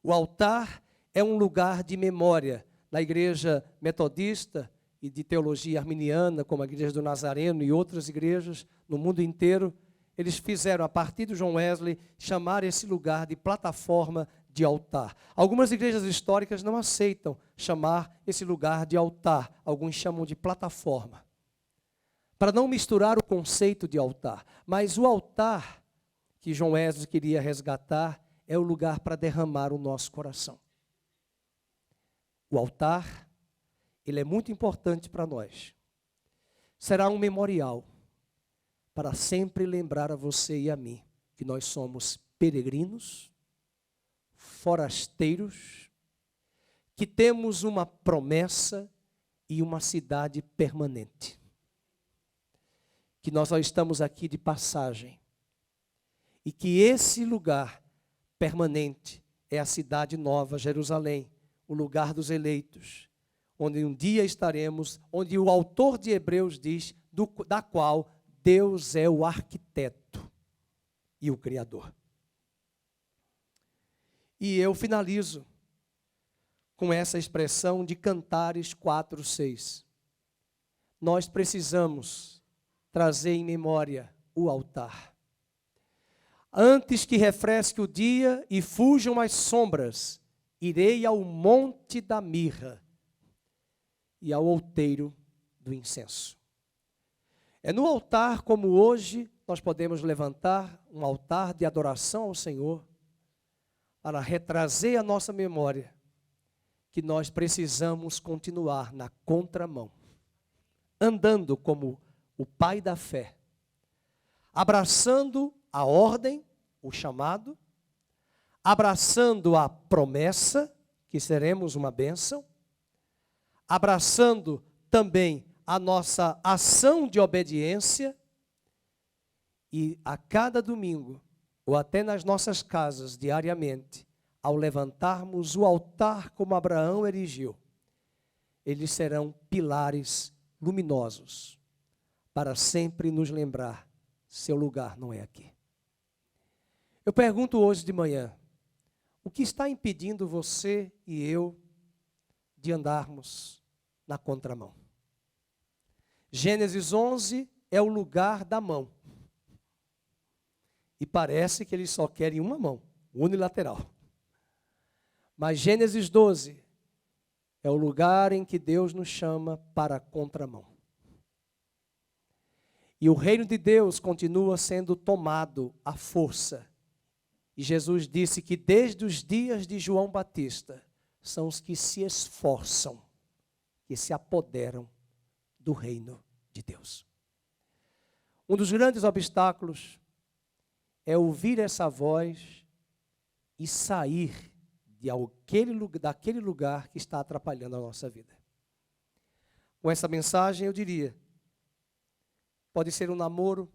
O altar é um lugar de memória. Na igreja metodista e de teologia arminiana, como a igreja do Nazareno e outras igrejas no mundo inteiro, eles fizeram, a partir do John Wesley, chamar esse lugar de plataforma de altar. Algumas igrejas históricas não aceitam chamar esse lugar de altar. Alguns chamam de plataforma. Para não misturar o conceito de altar. Mas o altar que John Wesley queria resgatar é o lugar para derramar o nosso coração. O altar, ele é muito importante para nós. Será um memorial para sempre lembrar a você e a mim que nós somos peregrinos, forasteiros, que temos uma promessa e uma cidade permanente. Que nós só estamos aqui de passagem. E que esse lugar permanente é a cidade nova, Jerusalém, o lugar dos eleitos, onde um dia estaremos, onde o autor de Hebreus diz, da qual Deus é o arquiteto e o criador. E eu finalizo com essa expressão de Cantares 4:6. Nós precisamos trazer em memória o altar. Antes que refresque o dia e fujam as sombras, irei ao monte da mirra e ao outeiro do incenso. É no altar como hoje nós podemos levantar um altar de adoração ao Senhor para retrazer a nossa memória que nós precisamos continuar na contramão, andando como o pai da fé, abraçando a ordem, o chamado, abraçando a promessa, que seremos uma bênção, abraçando também a nossa ação de obediência e a cada domingo, ou até nas nossas casas diariamente, ao levantarmos o altar como Abraão erigiu, eles serão pilares luminosos para sempre nos lembrar, seu lugar não é aqui. Eu pergunto hoje de manhã, o que está impedindo você e eu de andarmos na contramão. Gênesis 11 é o lugar da mão. E parece que eles só querem uma mão, unilateral. Mas Gênesis 12 é o lugar em que Deus nos chama para a contramão. E o reino de Deus continua sendo tomado à força. E Jesus disse que desde os dias de João Batista, são os que se esforçam, que se apoderam do reino de Deus. Um dos grandes obstáculos é ouvir essa voz e sair daquele lugar que está atrapalhando a nossa vida. Com essa mensagem eu diria, pode ser um namoro,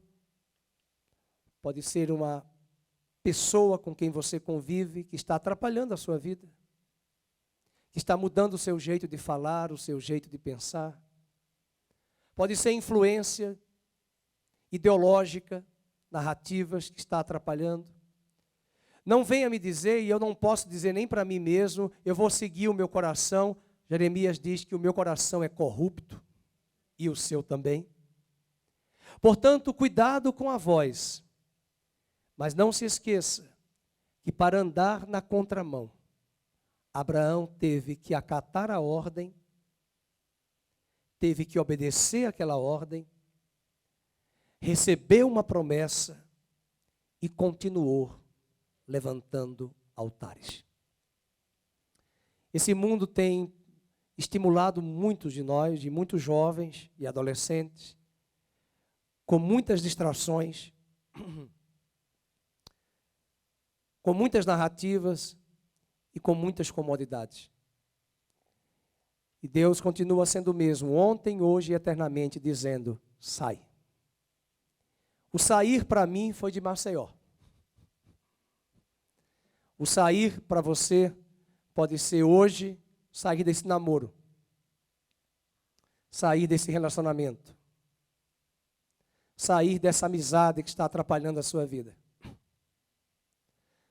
pode ser uma pessoa com quem você convive que está atrapalhando a sua vida, que está mudando o seu jeito de falar, o seu jeito de pensar. Pode ser influência ideológica, narrativas que está atrapalhando. Não venha me dizer, e eu não posso dizer nem para mim mesmo, eu vou seguir o meu coração. Jeremias diz que o meu coração é corrupto, e o seu também. Portanto, cuidado com a voz. Mas não se esqueça que para andar na contramão, Abraão teve que acatar a ordem, teve que obedecer aquela ordem, recebeu uma promessa e continuou levantando altares. Esse mundo tem estimulado muitos de nós, de muitos jovens e adolescentes, com muitas distrações, com muitas narrativas e com muitas comodidades. E Deus continua sendo o mesmo, ontem, hoje e eternamente, dizendo, sai. O sair para mim foi de Maceió. O sair para você pode ser hoje, sair desse namoro, sair desse relacionamento, sair dessa amizade que está atrapalhando a sua vida,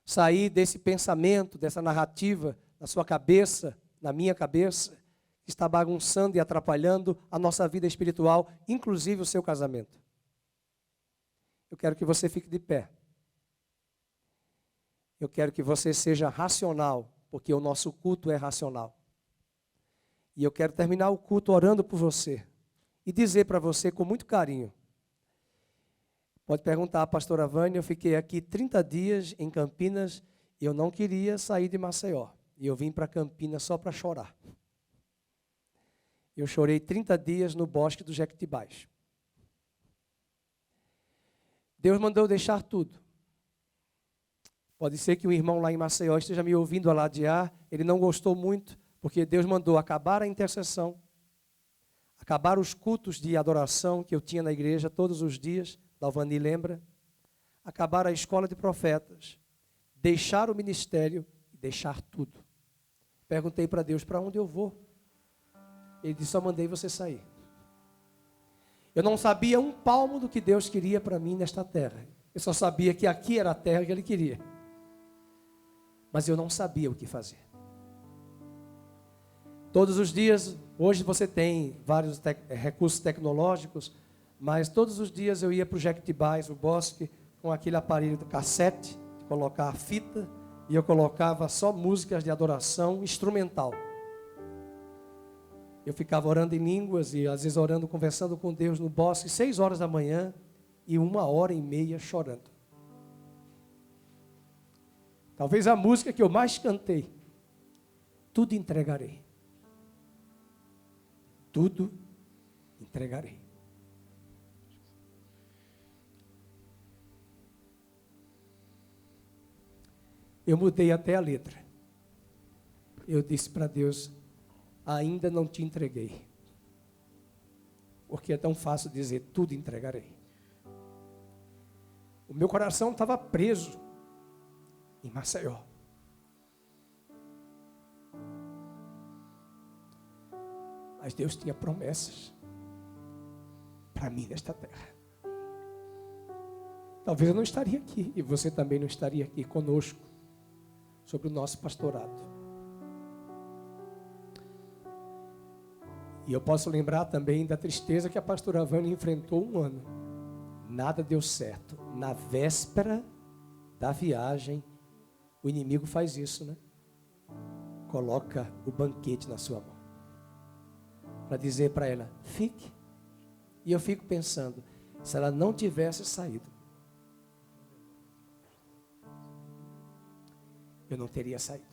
sair desse pensamento, dessa narrativa na sua cabeça, na minha cabeça, que está bagunçando e atrapalhando a nossa vida espiritual, inclusive o seu casamento. Eu quero que você fique de pé. Eu quero que você seja racional, porque o nosso culto é racional. E eu quero terminar o culto orando por você e dizer para você com muito carinho. Pode perguntar à pastora Vânia, eu fiquei aqui 30 dias em Campinas e eu não queria sair de Maceió. E eu vim para Campinas só para chorar. Eu chorei 30 dias no bosque do Jequitibás. Deus mandou deixar tudo. Pode ser que um irmão lá em Maceió esteja me ouvindo alardear, ele não gostou muito, porque Deus mandou acabar a intercessão, acabar os cultos de adoração que eu tinha na igreja todos os dias, Dalvani lembra, acabar a escola de profetas, deixar o ministério e deixar tudo. Perguntei para Deus, para onde eu vou? Ele disse, só mandei você sair. Eu não sabia um palmo do que Deus queria para mim nesta terra. Eu só sabia que aqui era a terra que Ele queria. Mas eu não sabia o que fazer. Todos os dias, hoje você tem vários recursos tecnológicos, mas todos os dias eu ia para o Jequitibás, o bosque, com aquele aparelho do cassete, de colocar a fita, e eu colocava só músicas de adoração instrumental. Eu ficava orando em línguas e às vezes orando, conversando com Deus no bosque, 6 horas da manhã e 1h30 chorando. Talvez a música que eu mais cantei, tudo entregarei. Tudo entregarei. Eu mudei até a letra. Eu disse para Deus, ainda não te entreguei. Porque é tão fácil dizer, tudo entregarei. O meu coração estava preso em Maceió. Mas Deus tinha promessas para mim nesta terra. Talvez eu não estaria aqui, e você também não estaria aqui conosco, sobre o nosso pastorado. E eu posso lembrar também da tristeza que a pastora Vânia enfrentou um ano. Nada deu certo. Na véspera da viagem, o inimigo faz isso, né? Coloca o banquete na sua mão. Para dizer para ela, fique. E eu fico pensando, se ela não tivesse saído, eu não teria saído.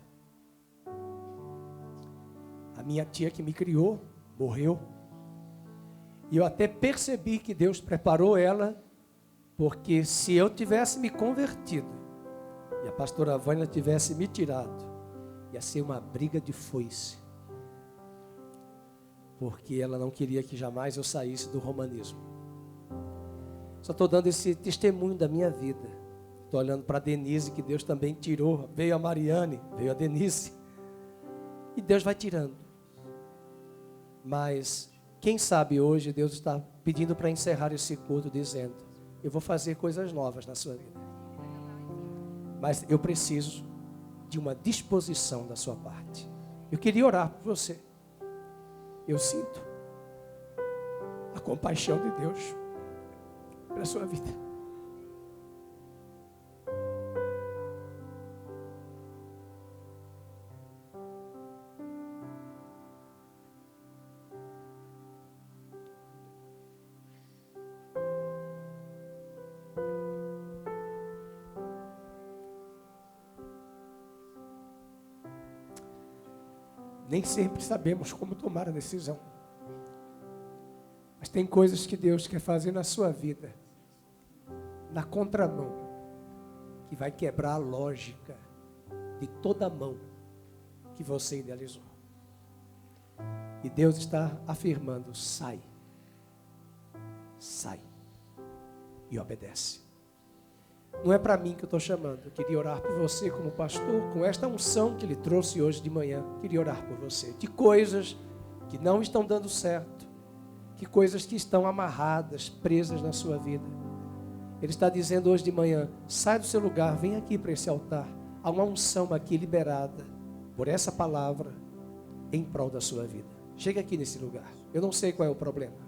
A minha tia que me criou, morreu. E eu até percebi que Deus preparou ela, porque se eu tivesse me convertido, e a pastora Vânia tivesse me tirado, ia ser uma briga de foice. Porque ela não queria que jamais eu saísse do romanismo. Só estou dando esse testemunho da minha vida. Estou olhando para a Denise, que Deus também tirou. Veio a Mariane, veio a Denise. E Deus vai tirando. Mas, quem sabe hoje Deus está pedindo para encerrar esse culto, dizendo, eu vou fazer coisas novas na sua vida. Mas eu preciso de uma disposição da sua parte. Eu queria orar por você. Eu sinto a compaixão de Deus pela sua vida. Nem sempre sabemos como tomar a decisão. Mas tem coisas que Deus quer fazer na sua vida, na contramão, que vai quebrar a lógica de toda a mão que você idealizou. E Deus está afirmando, sai. Sai. E obedece. Não é para mim que eu estou chamando. Eu queria orar por você como pastor, com esta unção que Ele trouxe hoje de manhã. Eu queria orar por você. De coisas que não estão dando certo. De coisas que estão amarradas, presas na sua vida. Ele está dizendo hoje de manhã, sai do seu lugar, vem aqui para esse altar. Há uma unção aqui liberada por essa palavra em prol da sua vida. Chega aqui nesse lugar. Eu não sei qual é o problema.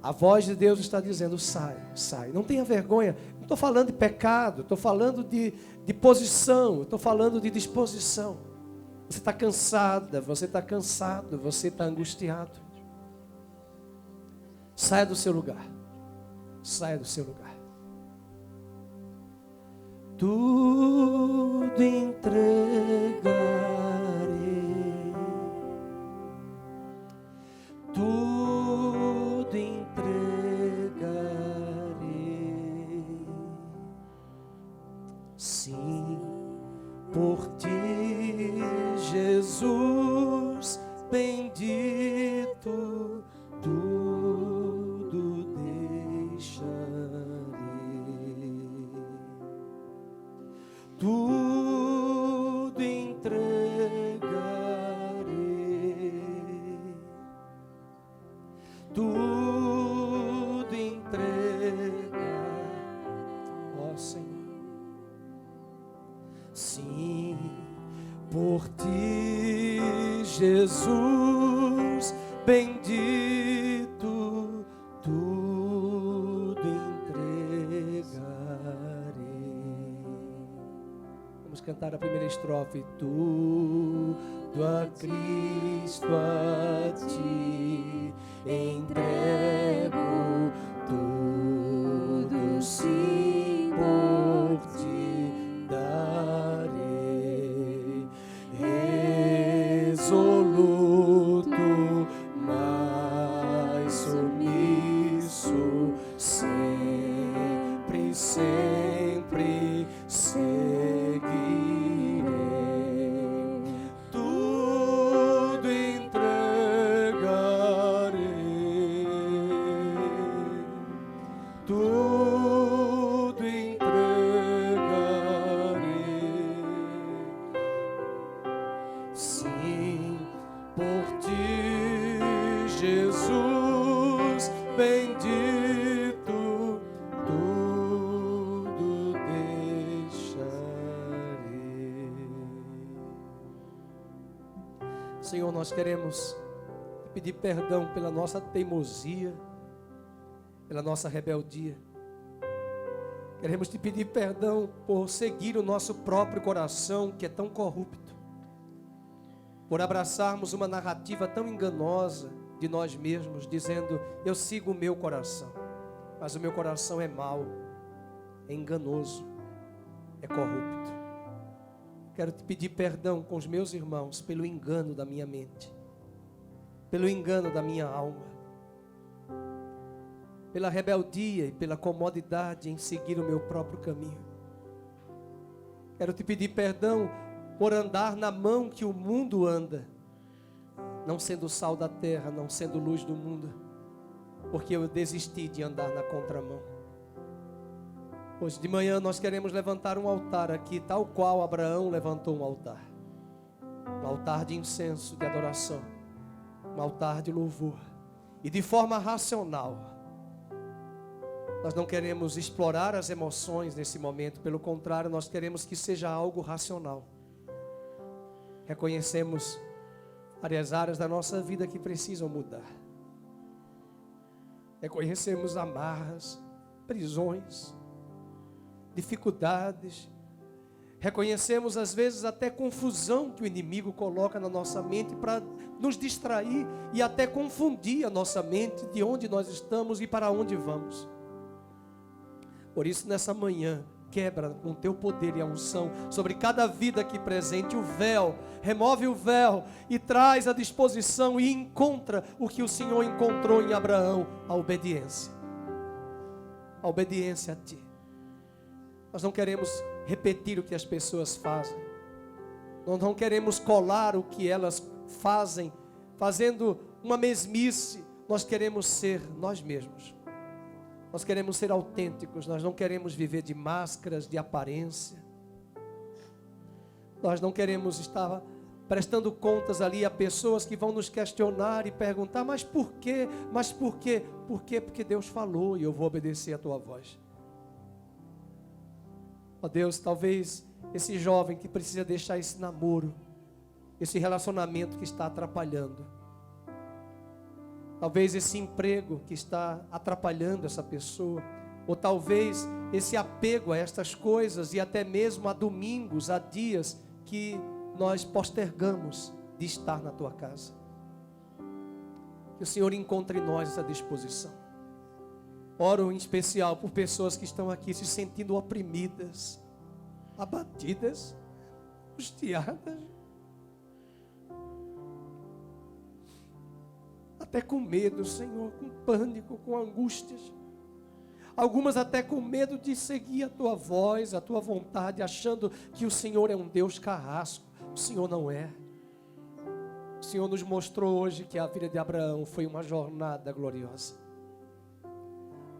A voz de Deus está dizendo, sai, sai. Não tenha vergonha. Não estou falando de pecado, estou falando de posição, estou falando de disposição. Você está cansada, você está cansado, você está angustiado. Saia do seu lugar. Saia do seu lugar. Tudo entregarei. Tudo entregarei. Sim, por ti, Jesus bendito, tudo deixarei. Tudo entregarei. Tudo entregar, ó Senhor. Sim, por ti, Jesus bendito, tudo entregarei. Vamos cantar a primeira estrofe. Tudo a Cristo, a ti entrego, tudo sim por ti darei, resoluto, mas submisso, sempre, sempre seguirei. Tudo entregarei, tudo entregarei. Sim, por ti, Jesus bendito, tudo deixarei. Senhor, nós queremos te pedir perdão pela nossa teimosia, pela nossa rebeldia. Queremos te pedir perdão por seguir o nosso próprio coração, que é tão corrupto, por abraçarmos uma narrativa tão enganosa de nós mesmos, dizendo: eu sigo o meu coração, mas o meu coração é mau, é enganoso, é corrupto. Quero te pedir perdão com os meus irmãos pelo engano da minha mente, pelo engano da minha alma, pela rebeldia e pela comodidade em seguir o meu próprio caminho. Quero te pedir perdão por andar na mão que o mundo anda, não sendo sal da terra, não sendo luz do mundo, porque eu desisti de andar na contramão. Hoje de manhã nós queremos levantar um altar aqui, tal qual Abraão levantou um altar de incenso, de adoração, um altar de louvor, e de forma racional. Nós não queremos explorar as emoções nesse momento, pelo contrário, nós queremos que seja algo racional. Reconhecemos várias áreas da nossa vida que precisam mudar. Reconhecemos amarras, prisões, dificuldades. Reconhecemos às vezes até confusão que o inimigo coloca na nossa mente para nos distrair e até confundir a nossa mente de onde nós estamos e para onde vamos. Por isso, nessa manhã, quebra com o teu poder e a unção sobre cada vida aqui presente o véu, remove o véu e traz a disposição e encontra o que o Senhor encontrou em Abraão: a obediência a ti. Nós não queremos repetir o que as pessoas fazem, nós não queremos colar o que elas fazem, fazendo uma mesmice. Nós queremos ser nós mesmos. Nós queremos ser autênticos, nós não queremos viver de máscaras, de aparência. Nós não queremos estar prestando contas ali a pessoas que vão nos questionar e perguntar: mas por quê? Mas por quê? Por quê? Porque Deus falou e eu vou obedecer a tua voz. Ó Deus, talvez esse jovem que precisa deixar esse namoro, esse relacionamento que está atrapalhando, talvez esse emprego que está atrapalhando essa pessoa, ou talvez esse apego a estas coisas e até mesmo a domingos, a dias que nós postergamos de estar na tua casa. Que o Senhor encontre em nós essa disposição. Oro em especial por pessoas que estão aqui se sentindo oprimidas, abatidas, angustiadas, até com medo, Senhor, com pânico, com angústias. Algumas até com medo de seguir a tua voz, a tua vontade, achando que o Senhor é um Deus carrasco. O Senhor não é. O Senhor nos mostrou hoje que a vida de Abraão foi uma jornada gloriosa.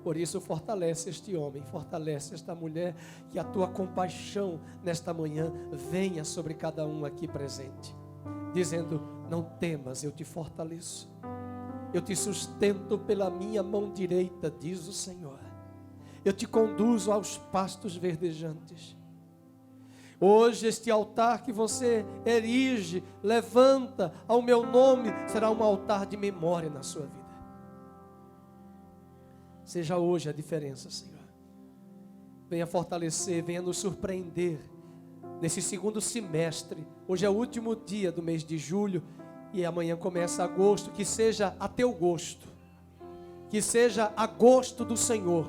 Por isso, fortalece este homem, fortalece esta mulher, que a tua compaixão nesta manhã venha sobre cada um aqui presente, dizendo: não temas, eu te fortaleço. Eu te sustento pela minha mão direita, diz o Senhor. Eu te conduzo aos pastos verdejantes. Hoje este altar que você erige, levanta ao meu nome, será um altar de memória na sua vida. Seja hoje a diferença, Senhor. Venha fortalecer, venha nos surpreender nesse segundo semestre. Hoje é o último dia do mês de julho e amanhã começa agosto. Que seja a teu gosto, que seja a gosto do Senhor,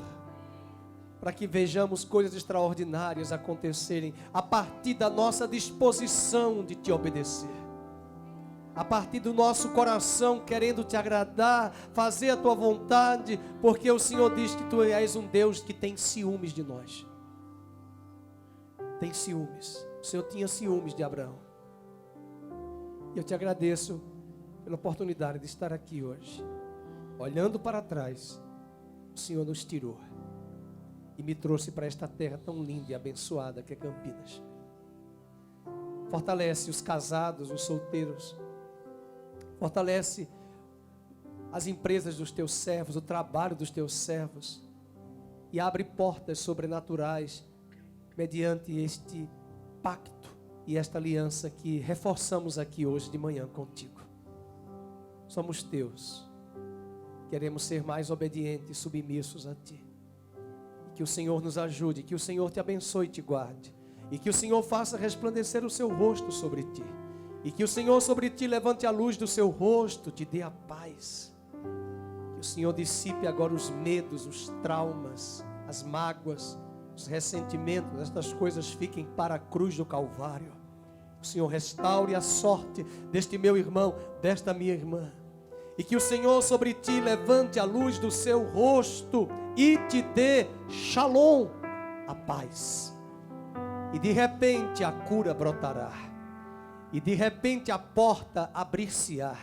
para que vejamos coisas extraordinárias acontecerem a partir da nossa disposição de te obedecer, a partir do nosso coração querendo te agradar, fazer a tua vontade, porque o Senhor diz que tu és um Deus que tem ciúmes de nós. Tem ciúmes. O Senhor tinha ciúmes de Abraão. E eu te agradeço pela oportunidade de estar aqui hoje. Olhando para trás, o Senhor nos tirou e me trouxe para esta terra tão linda e abençoada que é Campinas. Fortalece os casados, os solteiros. Fortalece as empresas dos teus servos, o trabalho dos teus servos. E abre portas sobrenaturais mediante este pacto e esta aliança que reforçamos aqui hoje de manhã contigo. somos teus. Queremos ser mais obedientes e submissos a ti. E que o Senhor nos ajude, que o Senhor te abençoe e te guarde. E que o Senhor faça resplandecer o seu rosto sobre ti. E que o Senhor sobre ti levante a luz do seu rosto, te dê a paz. Que o Senhor dissipe agora os medos, os traumas, as mágoas, os ressentimentos. Estas coisas fiquem para a cruz do Calvário. O Senhor restaure a sorte deste meu irmão, desta minha irmã. E que o Senhor sobre ti levante a luz do seu rosto e te dê shalom, a paz. E de repente a cura brotará. E de repente a porta abrir-se-á.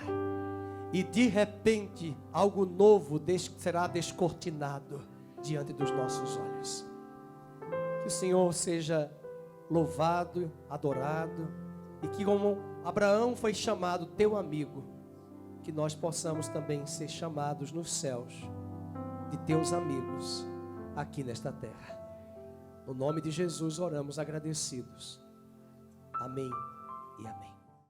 E de repente algo novo será descortinado diante dos nossos olhos. Que o Senhor seja louvado, adorado. E que como Abraão foi chamado teu amigo, que nós possamos também ser chamados nos céus de teus amigos aqui nesta terra. No nome de Jesus oramos agradecidos. Amém e amém.